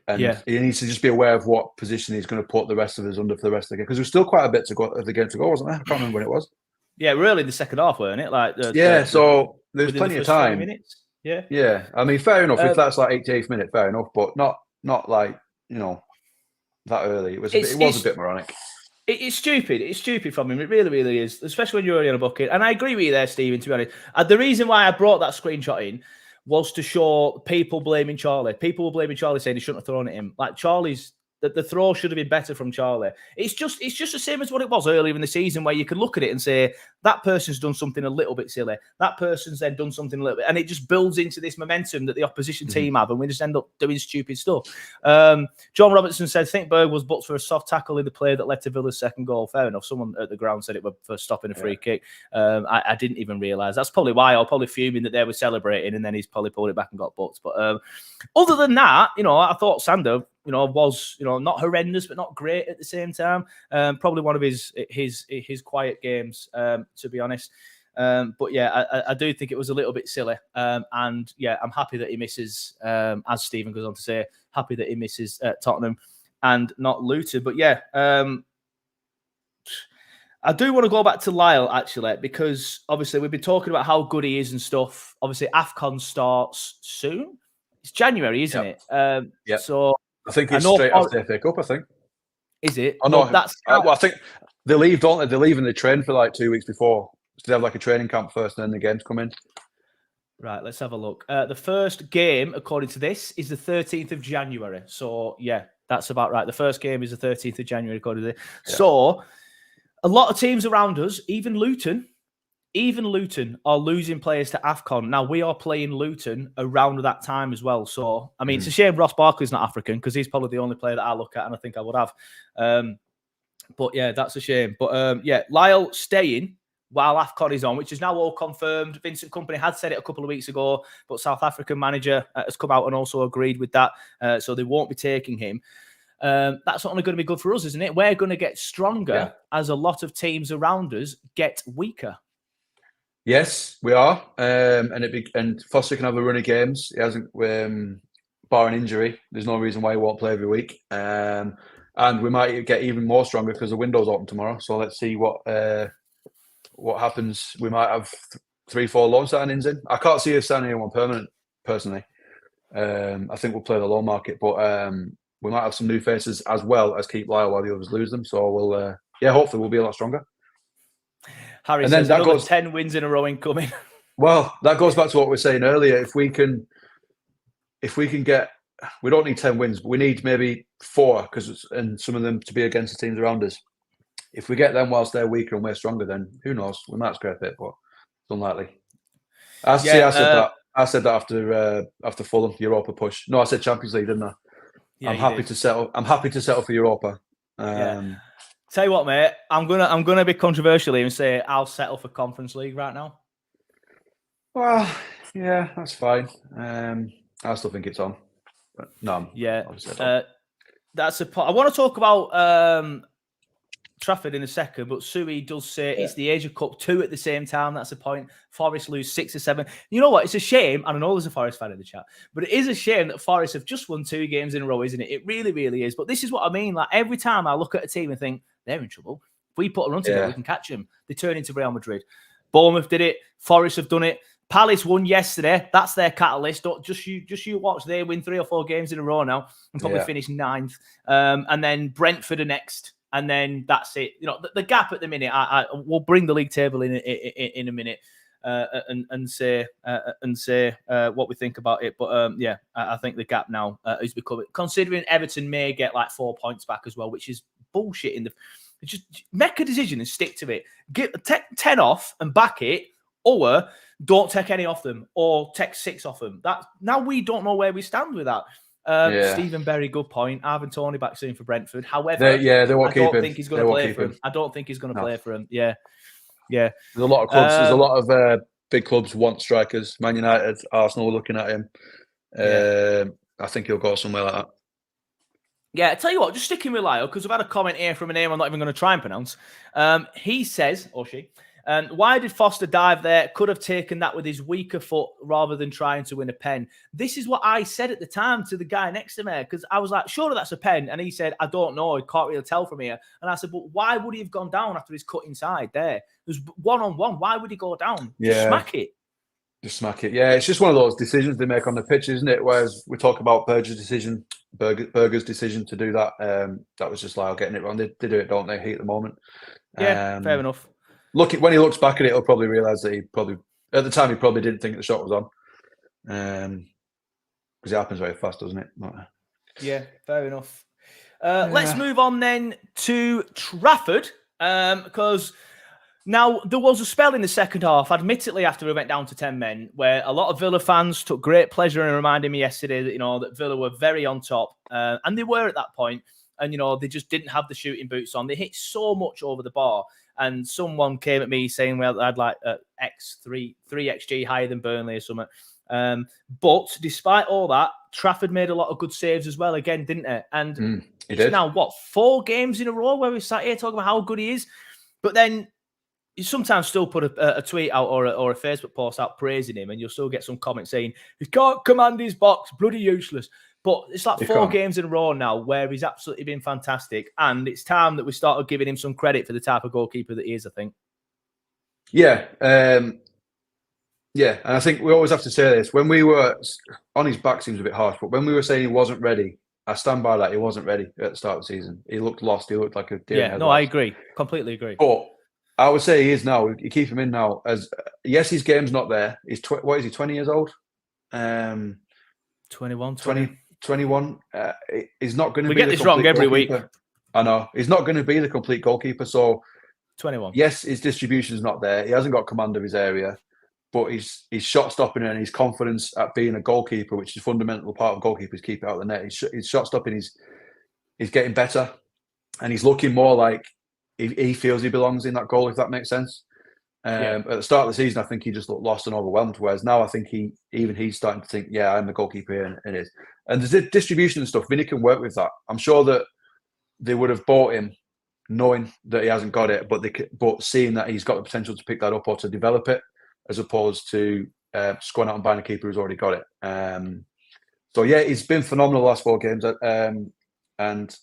And he needs to just be aware of what position he's going to put the rest of us under for the rest of the game, because there's still quite a bit of the game to go, wasn't there? I can't remember when it was.
Yeah, really, the second half, weren't it?
So there's plenty of time.
Minutes.
Yeah. I mean, fair enough. If that's like 88th minute, fair enough, but not like that early. It was a bit moronic.
It's stupid. It's stupid from him. It really, really is, especially when you're already on a bucket. And I agree with you there, Stephen, to be honest. The reason why I brought that screenshot in was to show people blaming Charlie. People were blaming Charlie, saying he shouldn't have thrown it in. Like, the throw should have been better from Charlie. It's just the same as what it was earlier in the season, where you can look at it and say, that person's done something a little bit silly. That person's then done something a little bit. And it just builds into this momentum that the opposition team have, and we just end up doing stupid stuff. John Robertson said, I think Berg was booked for a soft tackle in the play that led to Villa's second goal. Fair enough. Someone at the ground said it was for stopping a free kick. I didn't even realise. That's probably why I was probably fuming that they were celebrating, and then he's probably pulled it back and got booked. But other than that, I thought Sander, was not horrendous, but not great at the same time. Probably one of his quiet games, to be honest. But yeah, I do think it was a little bit silly. And yeah, I'm happy that he misses, as Stephen goes on to say, happy that he misses Tottenham and not Luton. But yeah, I do want to go back to Lyle, actually, because obviously we've been talking about how good he is and stuff. Obviously, AFCON starts soon. It's January, isn't it?
Yeah.
So
I think
I
it's
know
straight after FA Cup, I think.
Is it?
Oh, no.
Well, that's
Well, I think they leave, don't they? They leave and they train for like 2 weeks before. So they have like a training camp first and then the games come in.
right. Let's have a look. The first game, according to this, is the 13th of January. So, yeah, that's about right. The first game is the 13th of January, according to this. Yeah. So, a lot of teams around us, even Luton, are losing players to AFCON. Now, we are playing Luton around that time as well. So, I mean, it's a shame Ross Barkley's not African because he's probably the only player that I look at and I think I would have. But, yeah, that's a shame. But, yeah, Lyle staying while AFCON is on, which is now all confirmed. Vincent Kompany had said it a couple of weeks ago, but South African manager has come out and also agreed with that. So, they won't be taking him. That's only going to be good for us, isn't it? We're going to get stronger as a lot of teams around us get weaker.
Yes, we are, and Foster can have a run of games. He hasn't, barring injury. There's no reason why he won't play every week. And we might get even more stronger because the window's open tomorrow. So let's see what happens. We might have 3-4 loan signings in. I can't see us signing anyone permanent, personally. I think we'll play the loan market, but we might have some new faces as well as keep Lyle while the others lose them. So we'll, hopefully we'll be a lot stronger.
Harry says that goes 10 wins in a row incoming.
Well, that goes back to what we were saying earlier. If we can get, we don't need 10 wins, but we need maybe 4 and some of them to be against the teams around us. If we get them whilst they're weaker and we're stronger, then who knows? We might scrape it, but it's unlikely. I said that after Fulham Europa push. No, I said Champions League, didn't I? Yeah, I'm happy to settle for Europa.
Tell you what, mate, I'm gonna be controversial here and say I'll settle for Conference League right now.
Well, yeah, that's fine. I still think it's on. But no,
that's a part. I want to talk about Trafford in a second, but Sui does say it's the Asia Cup 2 at the same time. That's a point. Forest lose 6 or 7. You know what? It's a shame. I don't know there's a Forest fan in the chat, but it is a shame that Forest have just won 2 games in a row, isn't it? It really, really is. But this is what I mean. Like every time I look at a team and think they're in trouble. If we put a run together, we can catch them. They turn into Real Madrid. Bournemouth did it. Forest have done it. Palace won yesterday. That's their catalyst. Don't just you watch. They win 3 or 4 games in a row now and probably finish 9th. And then Brentford are next. And then that's it. You know, the gap at the minute. We'll bring the league table in a minute and say what we think about it. But I think the gap now is becoming. Considering Everton may get like 4 points back as well, which is bullshit. Just make a decision and stick to it. Take 10 off and back it, or don't take any off them, or take 6 off them. That now we don't know where we stand with that. Stephen Berry, good point. Arvin Toney back soon for Brentford. However,
they won't keep him.
I don't think he's going to play for him. I don't think he's going to play for him. Yeah.
There's a lot of clubs. There's a lot of big clubs want strikers. Man United, Arsenal are looking at him. I think he'll go somewhere like that.
Yeah, I tell you what, just sticking with Lyle, because I've had a comment here from a name I'm not even going to try and pronounce. He says, or she, why did Foster dive there? Could have taken that with his weaker foot rather than trying to win a pen. This is what I said at the time to the guy next to me, because I was like, surely that's a pen. And he said, I don't know. I can't really tell from here. And I said, but why would he have gone down after his cut inside there? There's one-on-one. Why would he go down? Just smack it.
Just smack it. Yeah, it's just one of those decisions they make on the pitch, isn't it? Whereas we talk about Berger's decision to do that. That was just Lyle getting it wrong. They do it, don't they? Heat at the moment.
Yeah, fair enough.
When he looks back at it, he'll probably realise that at the time he probably didn't think the shot was on. Because it happens very fast, doesn't it?
Yeah, fair enough. Let's move on then to Trafford, because now there was a spell in the second half, admittedly after we went down to 10 men, where a lot of Villa fans took great pleasure in reminding me yesterday that that Villa were very on top, and they were at that point, and they just didn't have the shooting boots on. They hit so much over the bar. And someone came at me saying, well, I'd like three XG higher than Burnley or something. But despite all that, Trafford made a lot of good saves as well again, didn't it? And it's now, 4 games in a row where we sat here talking about how good he is. But then you sometimes still put a tweet out or a Facebook post out praising him, and you'll still get some comments saying, he can't command his box, bloody useless. But it's like
He
4
can't.
games in a row now where he's absolutely been fantastic. And it's time that we started giving him some credit for the type of goalkeeper that he is, I think.
Yeah. Yeah. And I think we always have to say this. When we were on his back seems a bit harsh, but when we were saying he wasn't ready, I stand by that. He wasn't ready at the start of the season. He looked lost. He looked like a deer in
Yeah, no, I
headlights.
agree. Completely agree.
But I would say he is now. You keep him in now. As yes, his game's not there. He's what is he? 20 years old.
21,
21. He's not going to be.
We get
the
this wrong
complete
every
goalkeeper.
week.
I know he's not going to be the complete goalkeeper. So
21.
yes, his distribution's not there. He hasn't got command of his area, but his shot stopping and his confidence at being a goalkeeper, which is a fundamental part of goalkeepers, keep it out of the net. His shot stopping is getting better, and he's looking more like he feels he belongs in that goal. If that makes sense. At the start of the season, I think he just looked lost and overwhelmed. Whereas now, I think he's starting to think, yeah, I'm the goalkeeper here, and it is. And the distribution and stuff, Vinny can work with that. I'm sure that they would have bought him knowing that he hasn't got it, but seeing that he's got the potential to pick that up or to develop it, as opposed to just going out and buying a keeper who's already got it. So yeah, he's been phenomenal the last 4 games, and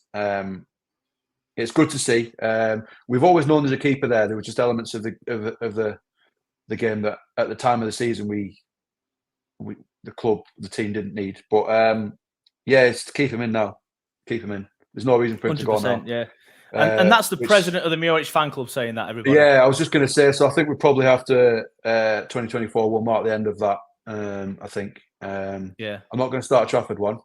it's good to see. We've always known there's a keeper there. There were just elements of the game that at the time of the season the team didn't need. But yeah, it's to keep him in now. Keep him in. There's no reason for him to go now.
Yeah. And that's the president of the Muric fan club saying that, everybody.
Yeah, I was just going to say, so I think we probably have to, 2024 will mark the end of that, I think.
Yeah.
I'm not going to start a Trafford one.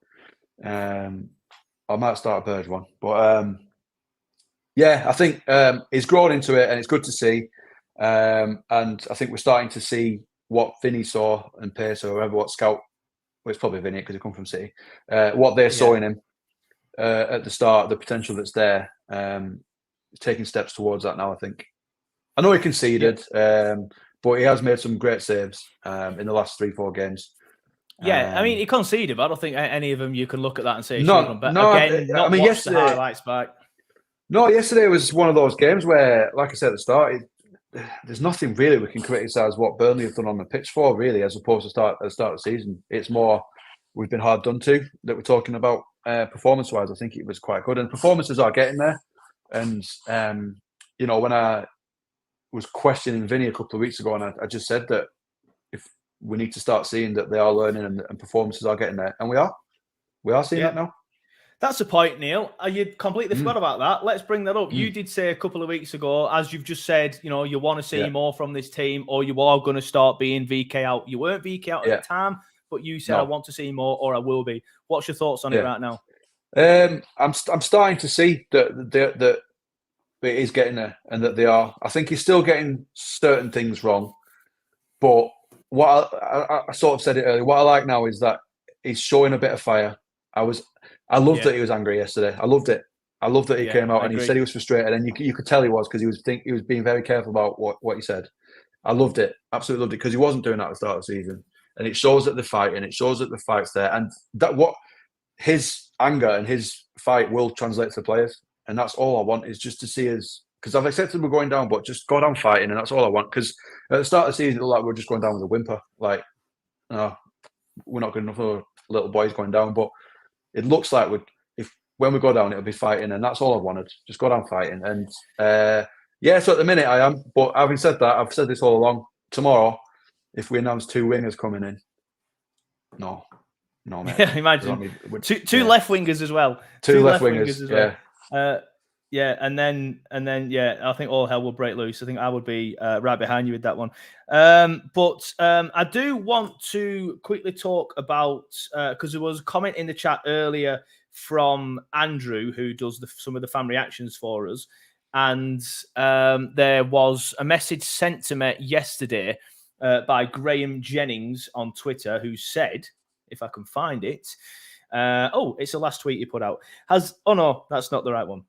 I might start a Bird one. But yeah, I think he's grown into it and it's good to see. And I think we're starting to see what Vinny saw and Pace or whoever, what Scout, well, it's probably Vinny because he come from City, what they saw in him at the start, the potential that's there. Taking steps towards that now, I think. I know he conceded, but he has made some great saves in the last 3-4 games.
Yeah, I mean, he conceded, but I don't think any of them you can look at that and say,
no,
but
no,
again, not watch the highlights back.
No, yesterday was one of those games where, like I said at the start, there's nothing really we can criticise what Burnley have done on the pitch for, really, as opposed to at the start of the season. It's more we've been hard done to that we're talking about. Performance-wise, I think it was quite good, and performances are getting there. And when I was questioning Vinny a couple of weeks ago, and I just said that if we need to start seeing that they are learning and performances are getting there, and we are seeing that now.
That's the point, Neil. You completely forgot about that. Let's bring that up. You did say a couple of weeks ago, as you've just said, you want to see more from this team, or you are going to start being VK out. You weren't VK out at the time, but you said, I want to see more, or I will be. What's your thoughts on it right now?
I'm starting to see that it is getting there, and that they are. I think he's still getting certain things wrong, but what I sort of said it earlier. What I like now is that he's showing a bit of fire. I loved that he was angry yesterday. I loved it. I loved that he came out and he said he was frustrated, and you could tell he was, because he was being very careful about what he said. I loved it, absolutely loved it, because he wasn't doing that at the start of the season, and it shows that they're fighting. It shows that the fight's there, and that what his anger and his fight will translate to the players, and that's all I want, is just to see us, because I've accepted we're going down, but just go down fighting, and that's all I want. Because at the start of the season, it looked like we're just going down with a whimper, like, no, we're not good enough for little boys going down, but it looks like when we go down, it'll be fighting, and that's all I wanted. Just go down fighting. And so at the minute I am. But having said that, I've said this all along. Tomorrow, if we announce 2 wingers coming in, no, mate.
Yeah, imagine two left wingers as well.
Two left wingers as well.
And then I think all hell will break loose. I think I would be right behind you with that one. But I do want to quickly talk about, because there was a comment in the chat earlier from Andrew, who does some of the fan reactions for us. And there was a message sent to me yesterday by Graham Jennings on Twitter, who said, if I can find it, it's the last tweet he put out. Oh no, that's not the right one.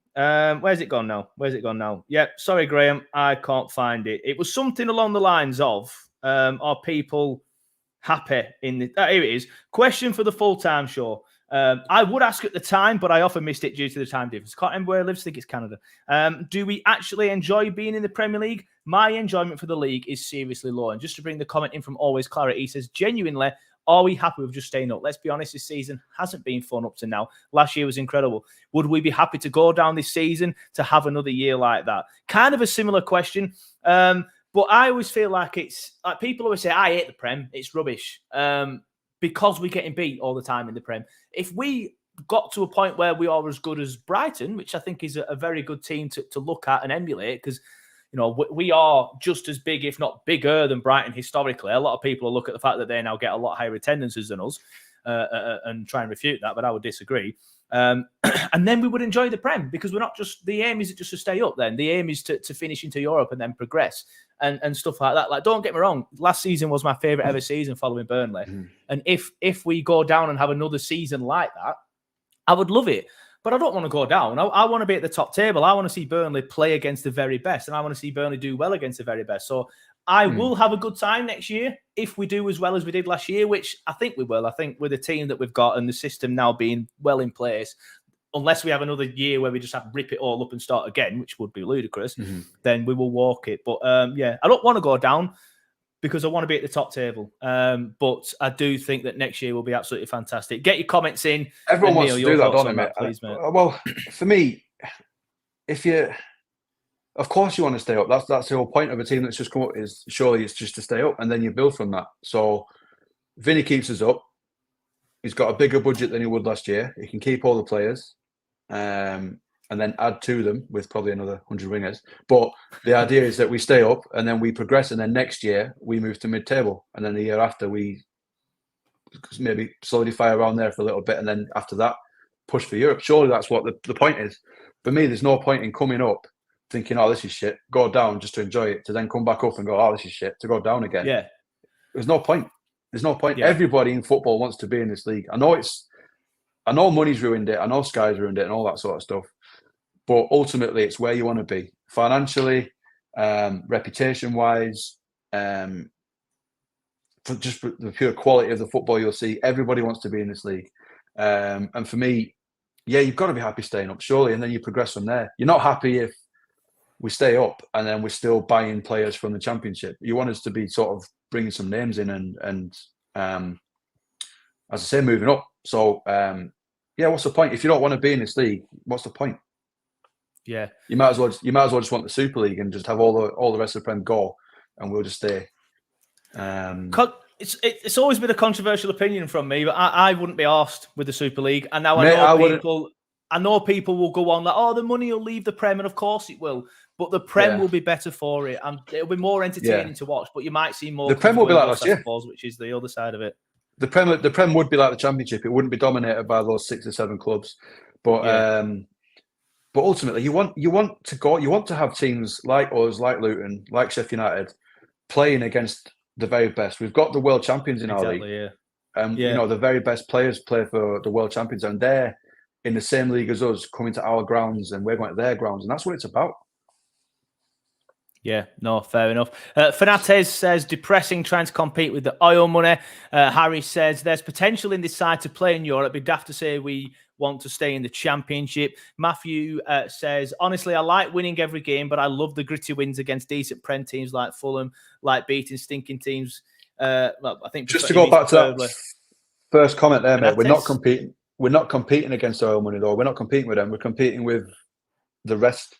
Where's it gone now? Yeah, sorry, Graham, I can't find it. It was something along the lines of, are people happy in the... here it is. Question for the full-time show. I would ask at the time, but I often missed it due to the time difference. Can't remember where I live. I think it's Canada. Do we actually enjoy being in the Premier League? My enjoyment for the league is seriously low. And just to bring the comment in from Always Claret, he says, genuinely, Are we happy with just staying up? Let's be honest, this season hasn't been fun up to now. Last year was incredible. Would we be happy to go down this season to have another year like that? Kind of a similar question. But I always feel like it's like people always say, I hate the Prem. It's rubbish. Because we're getting beat all the time in the Prem. If we got to a point where we are as good as Brighton, which I think is a very good team to look at and emulate, because we are just as big, if not bigger, than Brighton historically. A lot of people look at the fact that they now get a lot higher attendances than us and try and refute that, but I would disagree. And then we would enjoy the Prem, because we're not just, the aim isn't just to stay up then. The aim is to finish into Europe and then progress and stuff like that. Like, don't get me wrong, last season was my favourite ever season following Burnley. And if we go down and have another season like that, I would love it. But I don't want to go down. I want to be at the top table. I want to see Burnley play against the very best, and I want to see Burnley do well against the very best. So I will have a good time next year if we do as well as we did last year, which I think we will. I think with the team that we've got and the system now being well in place, unless we have another year where we just have to rip it all up and start again, which would be ludicrous, then we will walk it. But I don't want to go down, because I want to be at the top table. But I do think that next year will be absolutely fantastic. Get your comments in.
Everyone wants
Neil,
to do that, don't they,
mate?
mate?
Please, mate.
Well, for me, of course you want to stay up. That's the whole point of a team that's just come up, is surely it's just to stay up, and then you build from that. So Vinny keeps us up. He's got a bigger budget than he would last year. He can keep all the players. And then add to them with probably another 100 wingers. But the idea is that we stay up and then we progress, and then next year we move to mid-table, and then the year after we maybe solidify around there for a little bit, and then after that push for Europe. Surely that's what the point is. For me, there's no point in coming up thinking, oh, this is shit, go down just to enjoy it, to then come back up and go, oh, this is shit, to go down again.
Yeah.
There's no point. There's no point.
Yeah.
Everybody in football wants to be in this league. I know money's ruined it. I know Sky's ruined it and all that sort of stuff. But ultimately, it's where you want to be financially, reputation-wise, for the pure quality of the football you'll see. Everybody wants to be in this league. And for me, you've got to be happy staying up, surely, and then you progress from there. You're not happy if we stay up and then we're still buying players from the Championship. You want us to be sort of bringing some names in and as I say, moving up. So, what's the point? If you don't want to be in this league, what's the point?
Yeah,
you might as well just want the Super League and just have all the rest of the Prem go, and we'll just stay.
It's always been a controversial opinion from me, but I wouldn't be arsed with the Super League. And now I know people will go on like, oh, the money will leave the Prem, and of course it will. But the Prem will be better for it, and it'll be more entertaining to watch. But you might see more.
The Prem will be like last year,
which is the other side of it.
The Prem would be like the Championship. It wouldn't be dominated by those 6 or 7 clubs, but ultimately, you want to have teams like us, like Luton, like Sheffield United, playing against the very best. We've got the world champions in our league. The very best players play for the world champions, and they're in the same league as us, coming to our grounds, and we're going to their grounds, and that's what it's about.
Yeah, no, fair enough. Fernandez says, depressing trying to compete with the oil money. Harry says, there's potential in this side to play in Europe. It'd be daft to say we want to stay in the Championship. Matthew says, honestly, I like winning every game, but I love the gritty wins against decent Prem teams like Fulham, like beating stinking teams. I think
just to go back to that first comment there, mate, we're not competing against oil money, though. We're not competing with them. We're competing with the rest.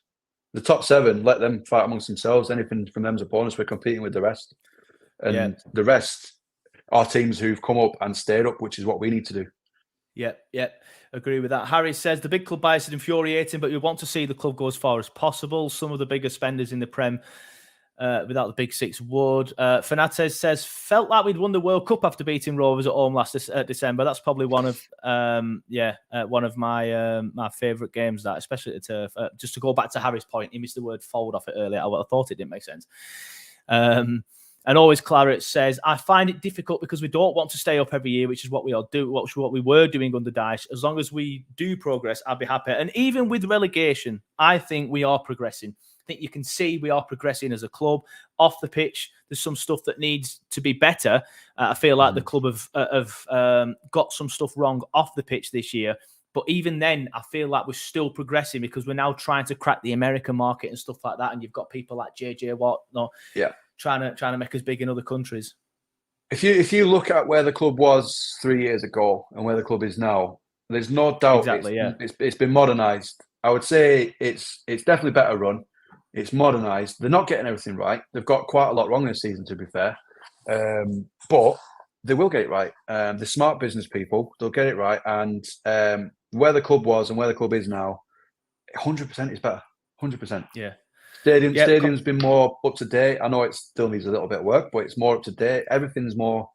The top 7, let them fight amongst themselves. Anything from them's a bonus. We're competing with the rest. And the rest are teams who've come up and stayed up, which is what we need to do.
Yep. Agree with that. Harry says, the big club bias is infuriating, but we want to see the club go as far as possible. Some of the bigger spenders in the Prem without the big 6 would. Fernandez says, felt like we'd won the World Cup after beating Rovers at home last December. That's probably one of my favourite games, that, especially at the turf. Just to go back to Harry's point, he missed the word forward off it earlier. I thought it didn't make sense. And always Claret says, I find it difficult because we don't want to stay up every year, which is what we were doing under Dyche. As long as we do progress, I'll be happy. And even with relegation, I think we are progressing. I think you can see we are progressing as a club. Off the pitch, there's some stuff that needs to be better. I feel like the club have got some stuff wrong off the pitch this year. But even then, I feel like we're still progressing because we're now trying to crack the American market and stuff like that. And you've got people like JJ Watt, trying to make us big in other countries.
if you look at where the club was 3 years ago and where the club is now, there's no doubt it's been modernised. I would say it's definitely better run. It's modernised. They're not getting everything right. They've got quite a lot wrong this season, to be fair. But they will get it right. They're smart business people. They'll get it right. And where the club was and where the club is now, 100% is better. 100%.
Yeah.
Stadium's been more up to date. I know it still needs a little bit of work, but it's more up to date. Everything's more.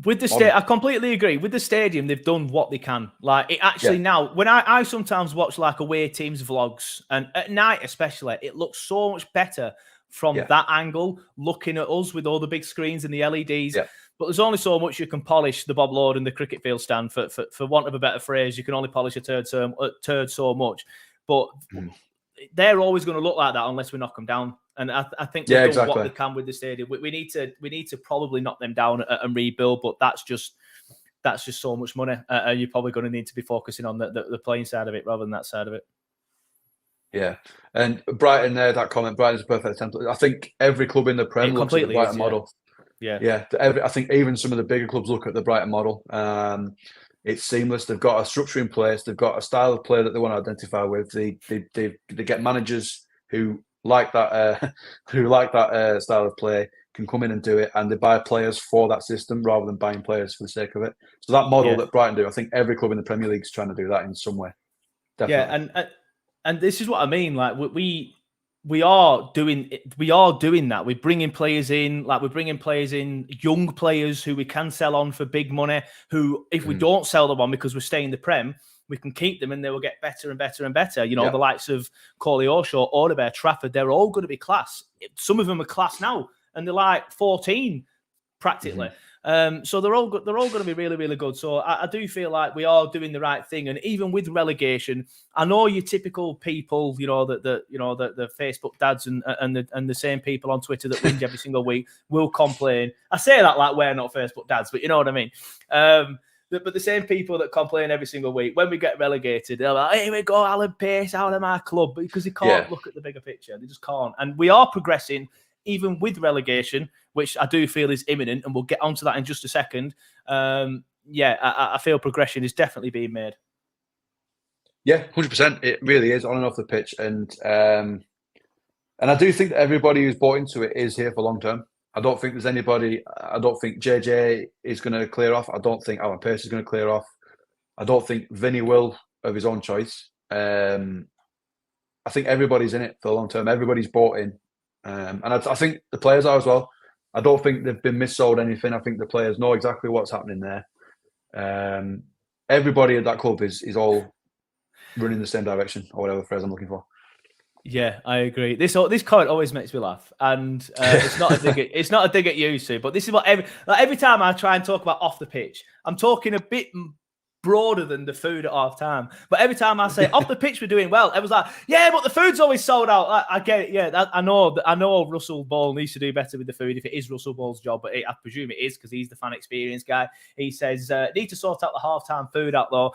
With the stadium, I completely agree. With the stadium, they've done what they can. Like, it actually now, when I sometimes watch like away teams vlogs, and at night especially, it looks so much better from that angle, looking at us with all the big screens and the LEDs.
Yeah.
But there's only so much you can polish the Bob Lord and the cricket field stand. For want of a better phrase, you can only polish a turd so much. But they're always going to look like that unless we knock them down. And I think they've done what they can with the stadium. We need to probably knock them down and rebuild, but that's just so much money. You're probably going to need to be focusing on the playing side of it rather than that side of it.
Yeah, and Brighton there, that comment, Brighton's a perfect example. I think every club in the Prem looks at the Brighton model. Yeah. I think even some of the bigger clubs look at the Brighton model. It's seamless. They've got a structure in place. They've got a style of play that they want to identify with. They get managers who like that style of play, can come in and do it, and they buy players for that system rather than buying players for the sake of it. So that model that Brighton do, I think every club in the Premier League is trying to do that in some way. Definitely.
Yeah, and this is what I mean. Like we are doing that. We're bringing players in, young players who we can sell on for big money. Who, if we don't sell them on because we're staying in the Prem, we can keep them and they will get better and better and better. You know, the likes of Corley Orshaw, Audebert, Trafford, they're all going to be class. Some of them are class now, and they're like 14 practically. So they're all going to be really, really good. So I do feel like we are doing the right thing. And even with relegation, I know your typical people, the Facebook dads and the same people on Twitter that whinge every single week will complain. I say that like we're not Facebook dads, but you know what I mean. But the same people that complain every single week, when we get relegated, they're like, "Here we go, Alan Pace out of my club," because they can't look at the bigger picture. They just can't. And we are progressing, even with relegation, which I do feel is imminent, and we'll get onto that in just a second. I feel progression is definitely being made.
Yeah, 100%. It really is on and off the pitch, and I do think that everybody who's bought into it is here for long term. I don't think there's anybody. I don't think JJ is going to clear off. I don't think Alan Pace is going to clear off. I don't think Vinny will of his own choice. I think everybody's in it for the long term. Everybody's bought in. And I think the players are as well. I don't think they've been missold anything. I think the players know exactly what's happening there. Everybody at that club is all running the same direction, or whatever phrase I'm looking for.
Yeah, I agree. This comment always makes me laugh, and it's not a dig at you, Sue. But this is what every time I try and talk about off the pitch, I'm talking a bit broader than the food at half time. But every time I say off the pitch we're doing well, everyone's like, "Yeah, but the food's always sold out." I get it. Yeah, I know. Russell Ball needs to do better with the food if it is Russell Ball's job, but I presume it is because he's the fan experience guy. He says need to sort out the half time food out though.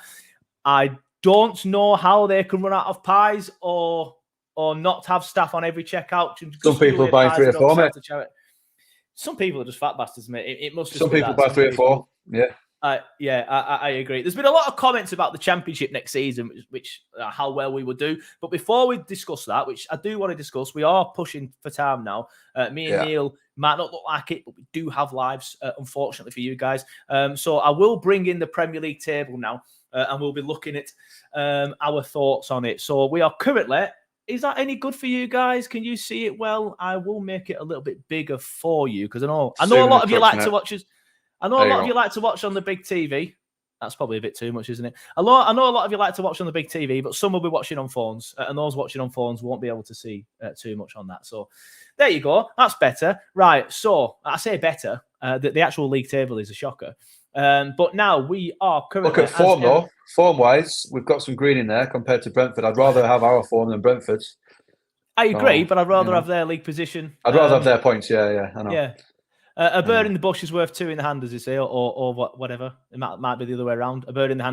I don't know how they can run out of pies or not have staff on every checkout.
Some people buy 3 or 4, mate.
Some people are just fat bastards, mate. It must just
some
be
people
that.
buy 3 or 4. Yeah.
I agree. There's been a lot of comments about the championship next season, which how well we would do. But before we discuss that, which I do want to discuss, we are pushing for time now. Me and Neil might not look like it, but we do have lives, unfortunately for you guys. So I will bring in the Premier League table now, and we'll be looking at our thoughts on it. So we are currently. Is that any good for you guys? Can you see it well? I will make it a little bit bigger for you because I know a lot of you like to watch us. I know a lot of you like to watch on the big TV. That's probably a bit too much, isn't it? I know a lot of you like to watch on the big TV, but some will be watching on phones, and those watching on phones won't be able to see too much on that. So there you go. That's better. Right. So I say better. The actual league table is a shocker. But now we are currently...
Look at form, though. Form-wise, we've got some green in there compared to Brentford. I'd rather have our form than Brentford's.
I agree, but I'd rather have their league position.
I'd rather have their points, yeah, I know.
Yeah. A bird in the bush is worth 2 in the hand, as you say, or whatever. It might be the other way around. A bird in the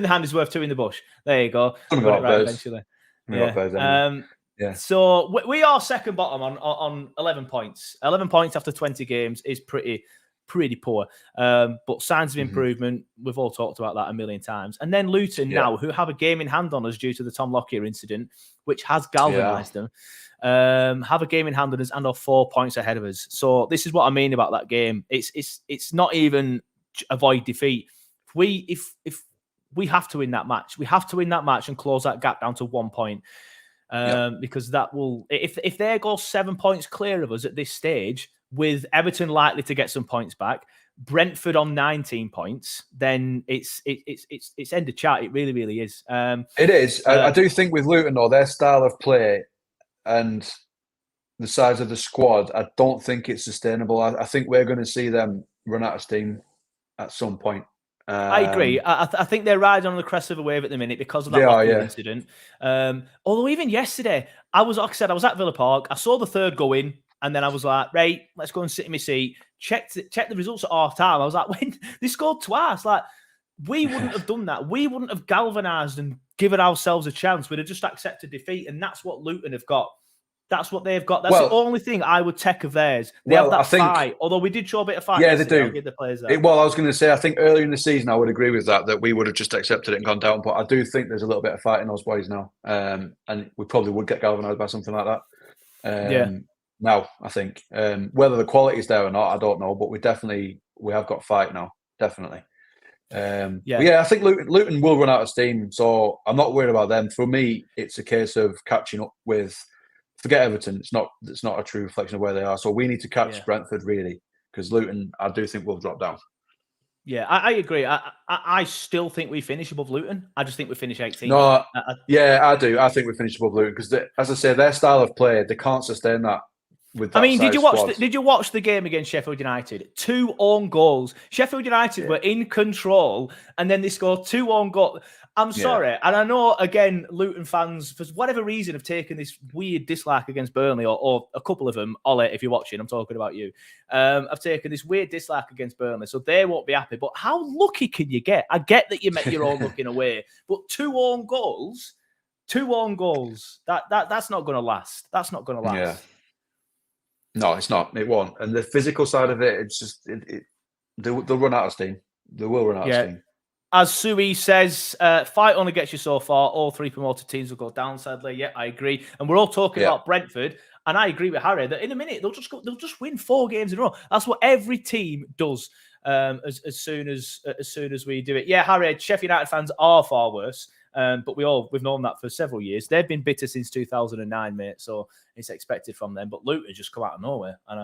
hand is worth 2 in the bush. There you go. Got it right eventually. Yeah. So we are second bottom on 11 points. 11 points after 20 games is pretty pretty poor. But signs of improvement, we've all talked about that a million times. And then Luton now, who have a game in hand on us due to the Tom Lockyer incident, which has galvanised them, have a game in hand on us and are 4 points ahead of us. So this is what I mean about that game. It's not even avoid defeat. If we have to win that match, we have to win that match and close that gap down to 1 point. Because that will, if they go 7 points clear of us at this stage, with Everton likely to get some points back, Brentford on 19 points, then it's end of chat. It really, really is.
It is. I do think with Luton, though, their style of play and the size of the squad, I don't think it's sustainable. I think we're going to see them run out of steam at some point.
I agree. I think they're riding on the crest of a wave at the minute because of that Lockyer incident. Although even yesterday, I was at Villa Park. I saw the third go in, and then I was like, right, let's go and sit in my seat. Check the results at half time. I was like, when they scored twice, like we wouldn't have done that. We wouldn't have galvanised and given ourselves a chance. We'd have just accepted defeat, and that's what Luton have got. That's what they've got. That's the only thing I would take of theirs. They have that fight. Although we did show a bit of fight.
Yeah, they do.
I'll give the players that.
I was going to say, I think earlier in the season, I would agree with that we would have just accepted it and gone down. But I do think there's a little bit of fight in those boys now. And we probably would get galvanised by something like that. Now, I think. Whether the quality is there or not, I don't know. But we have got fight now. Definitely. I think Luton will run out of steam. So I'm not worried about them. For me, it's a case of catching up with... Forget Everton. It's not a true reflection of where they are. So we need to catch Brentford, really, because Luton, I do think, will drop down.
Yeah, I agree. I still think we finish above Luton. I just think we finish 18th.
No, I do. I think we finish above Luton because, as I say, their style of play, they can't sustain that.
Did you watch the game against Sheffield United? 2 own goals. Sheffield United were in control, and then they scored 2 own goals. I'm sorry, and I know again, Luton fans for whatever reason have taken this weird dislike against Burnley, or a couple of them. Ollie, if you're watching, I'm talking about you. I've taken this weird dislike against Burnley, so they won't be happy. But how lucky can you get? I get that you met your own luck in a way, but 2 own goals. That's not going to last. That's not going to last.
Yeah. No, it's not. It won't. And the physical side of it, it's just they'll run out of steam. They will run out of steam.
As Sui says, fight only gets you so far. All 3 promoted teams will go down, sadly. Yeah, I agree. And we're all talking about Brentford, and I agree with Harry that in a minute they'll just win 4 games in a row. That's what every team does. As soon as we do it. Yeah, Harry, Sheffield United fans are far worse. But we've known that for several years. They've been bitter since 2009, mate. So it's expected from them. But Luton just come out of nowhere, and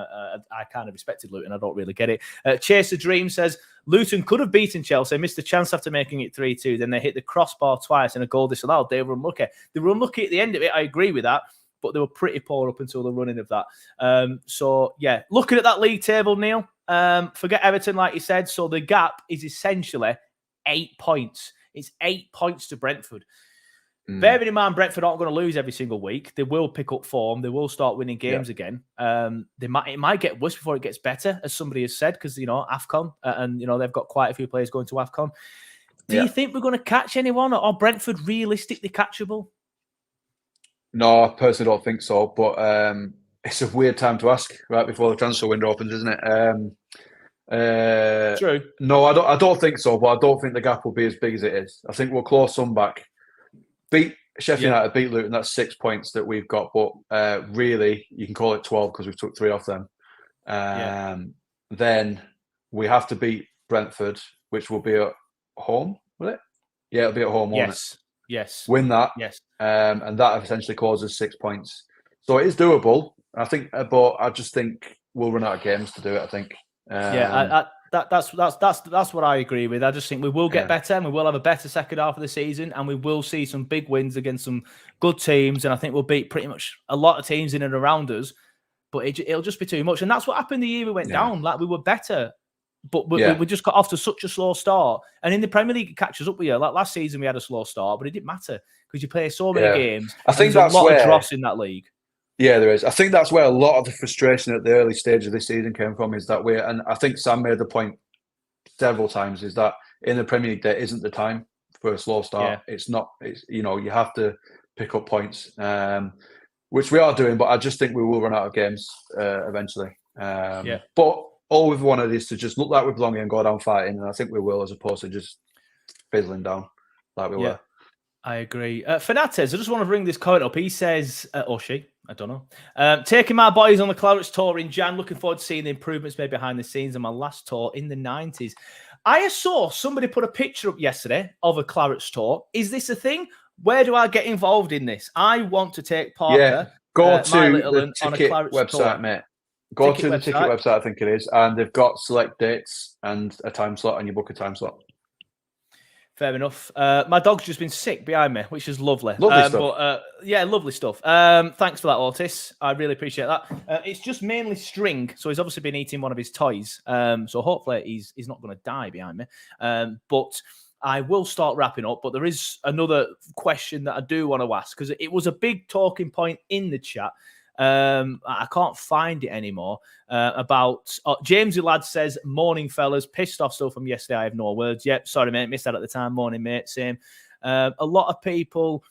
I kind of respected Luton. I don't really get it. Chaser Dream says Luton could have beaten Chelsea, missed a chance after making it 3-2. Then they hit the crossbar twice and a goal disallowed. They were unlucky. They were unlucky at the end of it. I agree with that. But they were pretty poor up until the running of that. So yeah, looking at that league table, Neil. Forget Everton, like you said. So the gap is essentially 8 points. It's 8 points to Brentford. Bearing in mind, Brentford aren't going to lose every single week. They will pick up form. They will start winning games again. It might get worse before it gets better, as somebody has said, because AFCON and they've got quite a few players going to AFCON. Do you think we're going to catch anyone, or Brentford realistically catchable?
No, I personally don't think so. But it's a weird time to ask right before the transfer window opens, isn't it?
True.
No, I don't think so, but I don't think the gap will be as big as it is. I think we'll claw some back. Beat Sheffield United, beat Luton, that's 6 points that we've got, but really, you can call it 12 because we've took 3 off them. Then we have to beat Brentford, which will be at home, will it? Yeah, it'll be at home, won't it?
Yes.
Win that.
Yes.
And that essentially causes 6 points. So it is doable, I think, but I just think we'll run out of games to do it, I think.
That's what I agree with. I just think we will get better, and we will have a better second half of the season, and we will see some big wins against some good teams, and I think we'll beat pretty much a lot of teams in and around us, but it'll just be too much. And that's what happened the year we went down. Like, we were better, but we just got off to such a slow start. And in the Premier League, it catches up with you. Like last season, we had a slow start, but it didn't matter because you play so many games.
I think
there's a lot of dross in that league.
Yeah, there is. I think that's where a lot of the frustration at the early stage of this season came from, is that and I think Sam made the point several times, is that in the Premier League there isn't the time for a slow start. It's not. It's you have to pick up points, which we are doing. But I just think we will run out of games eventually. But all we've wanted is to just look like we belong and go down fighting, and I think we will, as opposed to just fizzling down like we were.
I agree. Fernandez, I just want to bring this comment up. He says, or she, I don't know. Taking my boys on the Clarets tour in Jan. Looking forward to seeing the improvements made behind the scenes on my last tour in the 90s. I saw somebody put a picture up yesterday of a Clarets tour. Is this a thing? Where do I get involved in this? I want to take part.
Yeah, go to the ticket website,
tour.
mate. Go to the ticket website, I think it is, and they've got select dates and a time slot, and you book a time slot.
Fair enough. My dog's just been sick behind me, which is lovely.
Lovely stuff.
But, lovely stuff. Thanks for that, Otis. I really appreciate that. It's just mainly string, so he's obviously been eating one of his toys. So hopefully he's not going to die behind me. But I will start wrapping up. But there is another question that I do want to ask, because it was a big talking point in the chat. I can't find it anymore. About James, your lad says, morning fellas, pissed off still from yesterday. I have no words. Yep, sorry mate, missed that at the time. Morning mate, same. A lot of people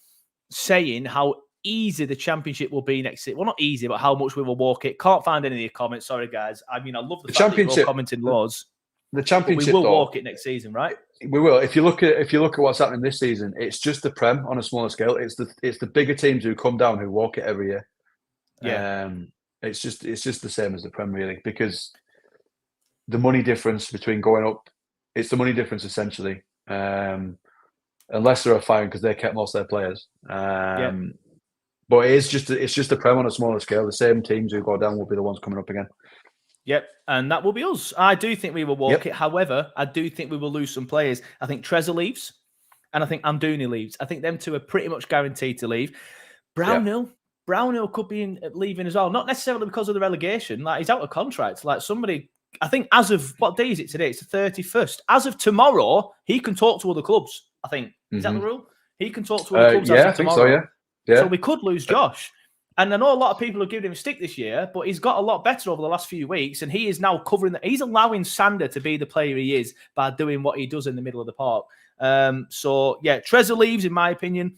saying how easy the championship will be next season. Well, not easy, but how much we will walk it. Can't find any of your comments. Sorry guys. I mean, I love the fact
championship.
That you're all commenting loads.
The championship,
we will walk it next season, right?
We will. If you look at what's happening this season, it's just the Prem on a smaller scale. It's the bigger teams who come down who walk it every year.
Yeah.
It's just the same as the Prem, really, because the money difference between going up, it's the money difference essentially. Unless they're firing because they kept most of their players. But it's just the Prem on a smaller scale. The same teams who go down will be the ones coming up again.
Yep, and that will be us. I do think we will walk it. However, I do think we will lose some players. I think Trezor leaves, and I think Amdouni leaves. I think them two are pretty much guaranteed to leave. Brownhill could be leaving as well. Not necessarily because of the relegation. Like, he's out of contract. Like, somebody, I think as of, what day is it today? It's the 31st. As of tomorrow, he can talk to other clubs, I think. Is that the rule? He can talk to other clubs as of tomorrow.
I think so, yeah.
So we could lose Josh. And I know a lot of people have given him a stick this year, but he's got a lot better over the last few weeks, and he is now covering that. He's allowing Sander to be the player he is by doing what he does in the middle of the park. Trezor leaves, in my opinion.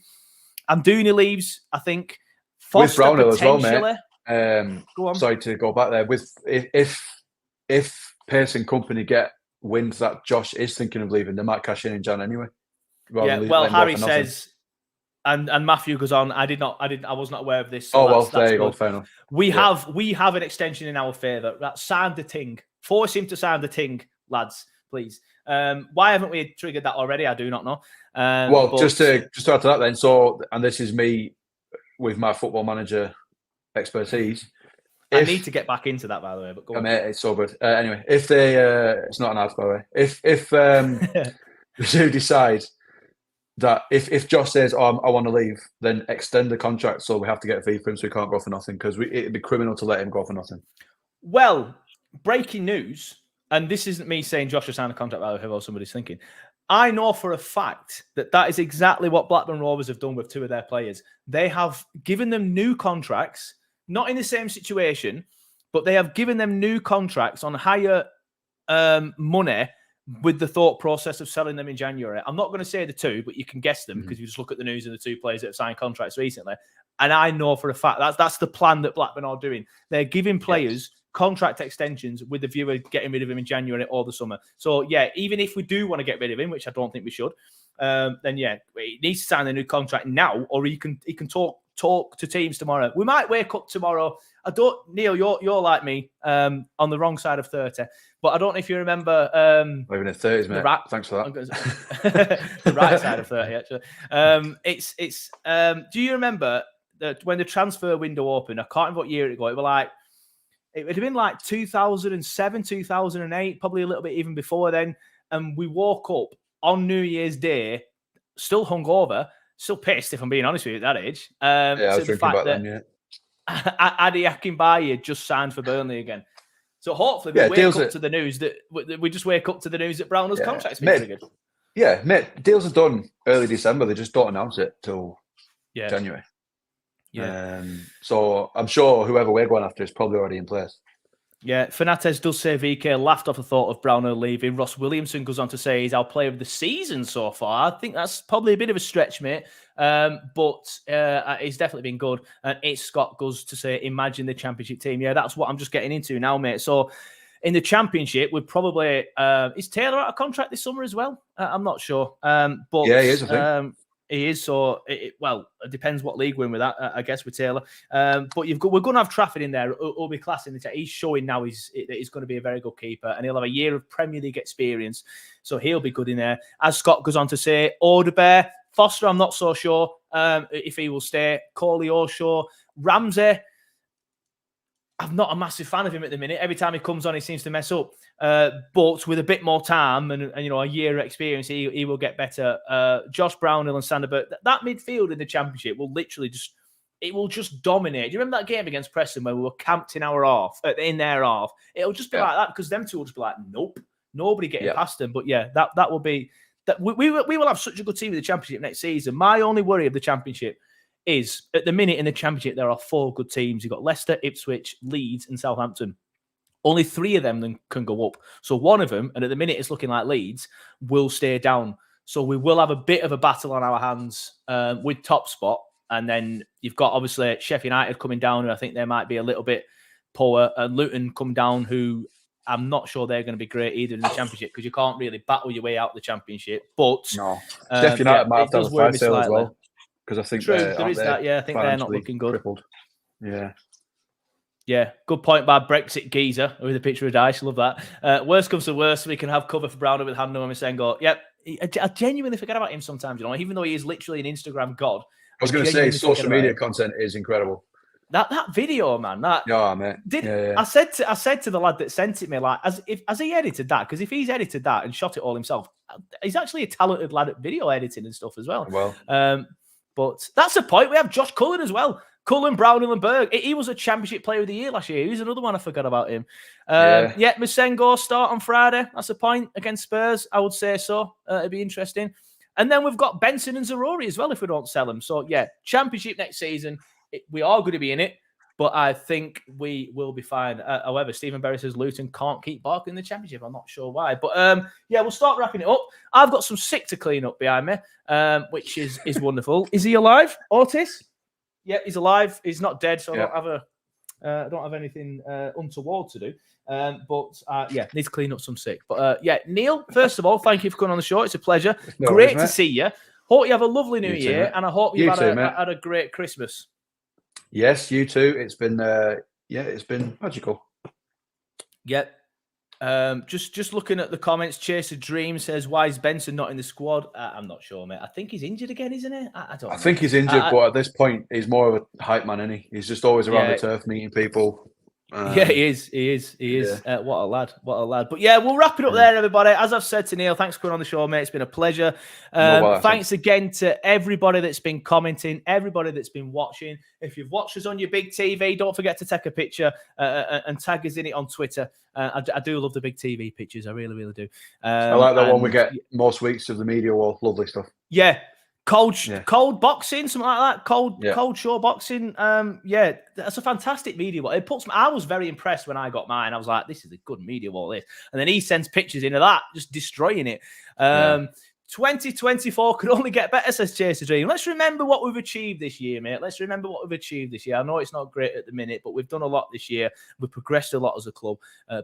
Amdouni leaves, I think. Foster,
with Brownhill as well, mate. Sorry to go back there. With if Pace and company get wind that Josh is thinking of leaving, they might cash in Jan anyway.
Harry says, and Matthew goes on. I was not aware of this.
So there you go. Fair enough.
We have an extension in our favour. That sign the ting. Force him to sign the ting, lads, please. Why haven't we triggered that already? I do not know.
Just to add to that then. So, and this is me with my football manager expertise.
I need to get back into that, by the way. But go on.
Mate, it's so good. Anyway, if they, it's not an ad, by the way. If the two decide that if Josh says, "Oh, I want to leave," then extend the contract so we have to get a fee for him, so we can't go for nothing, because it'd be criminal to let him go for nothing.
Well, breaking news, and this isn't me saying Josh has signed a contract, by the way, whoever somebody's thinking. I know for a fact that is exactly what Blackburn Rovers have done with two of their players. They have given them new contracts, not in the same situation, but they have given them new contracts on higher money with the thought process of selling them in January. I'm not going to say the two, but you can guess them because you just look at the news of the two players that have signed contracts recently. And I know for a fact that's the plan that Blackburn are doing. They're giving players contract extensions with the view of getting rid of him in January or the summer. So, even if we do want to get rid of him, which I don't think we should, then he needs to sign a new contract now, or he can talk to teams tomorrow. We might wake up tomorrow. Neil, you're like me, on the wrong side of 30, but I don't know if you remember.
Even at 30s, mate. Thanks for that.
The right side of 30, actually. Do you remember that when the transfer window opened? I can't remember what year it was. It would have been like 2007, 2008, probably a little bit even before then. And we woke up on New Year's Day, still hungover, still pissed, if I'm being honest with you, at that age.
I was drinking back then,
Adi Akinbaye just signed for Burnley again. So hopefully we wake up to the news that Brownhill's contract's been triggered.
Yeah, mate, deals are done early December. They just don't announce it till January. Yeah. So I'm sure whoever we're going after is probably already in place.
Yeah, Fernandez does say VK laughed off the thought of Brownhill leaving. Ross Williamson goes on to say he's our player of the season so far. I think that's probably a bit of a stretch, mate. But he's definitely been good. And Scott goes to say, imagine the championship team. Yeah, that's what I'm just getting into now, mate. So In the Championship, we'd probably is Taylor out of contract this summer as well? I'm not sure, but
Yeah, he is. I think.
he is. So, it depends what league we're in with that, I guess, with Taylor. But we're going to have Trafford in there. It'll be class in the He's showing now he's going to be a very good keeper, and he'll have a year of Premier League experience, so he'll be good in there. As Scott goes on to say, Odebear, Foster, I'm not so sure if he will stay. Coley, Oshaw, Ramsey. I'm not a massive fan of him at the minute. Every time he comes on, he seems to mess up. But with a bit more time and a year of experience, he will get better. Josh Brownhill and Sander Burke, that midfield in the Championship will literally just dominate. Do you remember that game against Preston where we were camped in our half, in their half? It'll just be like that because them two will just be like, nope, nobody getting past them. But yeah, that will be that. We will have such a good team in the Championship next season. My only worry of the Championship is at the minute in the Championship, there are 4 good teams. You've got Leicester, Ipswich, Leeds, and Southampton. Only 3 of them can go up. So one of them, and at the minute it's looking like Leeds, will stay down. So we will have a bit of a battle on our hands with top spot. And then you've got obviously Sheffield United coming down, who I think they might be a little bit poor, and Luton come down, who I'm not sure they're going to be great either in the Championship because you can't really battle your way out the Championship. But
no, Sheffield United might have to have a fire sale as well. Because I think
there is that. Yeah, I think they're not looking good.
Crippled.
Yeah. Good point by Brexit Geezer with a picture of dice. Love that. Worst comes to worst, we can have cover for Browner with Handel and Sengo. Yep. I genuinely forget about him sometimes. Even though he is literally an Instagram god.
I was going to say social media content is incredible.
That video, man.
Mate.
I said to the lad that sent it me, like, has he edited that? Because if he's edited that and shot it all himself, he's actually a talented lad at video editing and stuff as well. But that's the point. We have Josh Cullen as well. Cullen, Brownhill and Berg. He was a Championship Player of the Year last year. He's another one I forgot about him. Masengo start on Friday. That's the point against Spurs. I would say so. It'd be interesting. And then we've got Benson and Zarori as well if we don't sell them. So, yeah, Championship next season. We are going to be in it, but I think we will be fine. However, Stephen Berry says Luton can't keep Barker in the Championship. I'm not sure why. But, we'll start wrapping it up. I've got some sick to clean up behind me, which is wonderful. Is he alive, Otis? Yeah, he's alive. He's not dead, so I don't have anything untoward to do. Need to clean up some sick. But, Neil, first of all, thank you for coming on the show. It's a pleasure. Great to see you. Hope you have a lovely New Year, and I hope you've had a great Christmas.
Yes, you too. It's been it's been magical.
Yeah. Just looking at the comments, Chase of Dream says, why is Benson not in the squad? I'm not sure, mate. I think he's injured again, isn't he? I don't know.
I think he's injured, but at this point, he's more of a hype man, isn't he? He's just always around the turf meeting people.
He is. Yeah. What a lad. But yeah, we'll wrap it up there, everybody. As I've said to Neil, thanks for coming on the show, mate. It's been a pleasure. Thanks again to everybody that's been commenting, everybody that's been watching. If you've watched us on your big TV, don't forget to take a picture and tag us in it on Twitter. I do love the big TV pictures. I really, really do.
I like that one we get most weeks of the media wall. Lovely stuff.
Yeah. Cold boxing, something like that. Cold show boxing. That's a fantastic media wall. I was very impressed when I got mine. I was like, this is a good media wall, this. And then he sends pictures into that, just destroying it. 2024 could only get better, says Chase the Dream. Let's remember what we've achieved this year, mate. I know it's not great at the minute, but we've done a lot this year. We've progressed a lot as a club,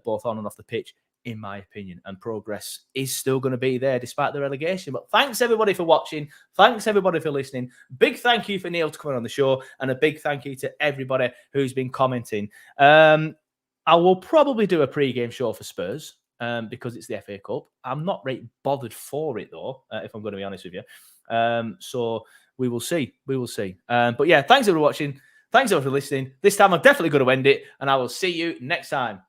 both on and off the pitch, in my opinion, and progress is still going to be there despite the relegation. But thanks everybody for watching. Thanks everybody for listening. Big thank you for Neil to coming on the show, and a big thank you to everybody who's been commenting. I will probably do a pre-game show for Spurs because it's the FA Cup. I'm not really bothered for it though, if I'm going to be honest with you. So we will see. But yeah, thanks everyone for watching. Thanks everyone for listening. This time I'm definitely going to end it, and I will see you next time.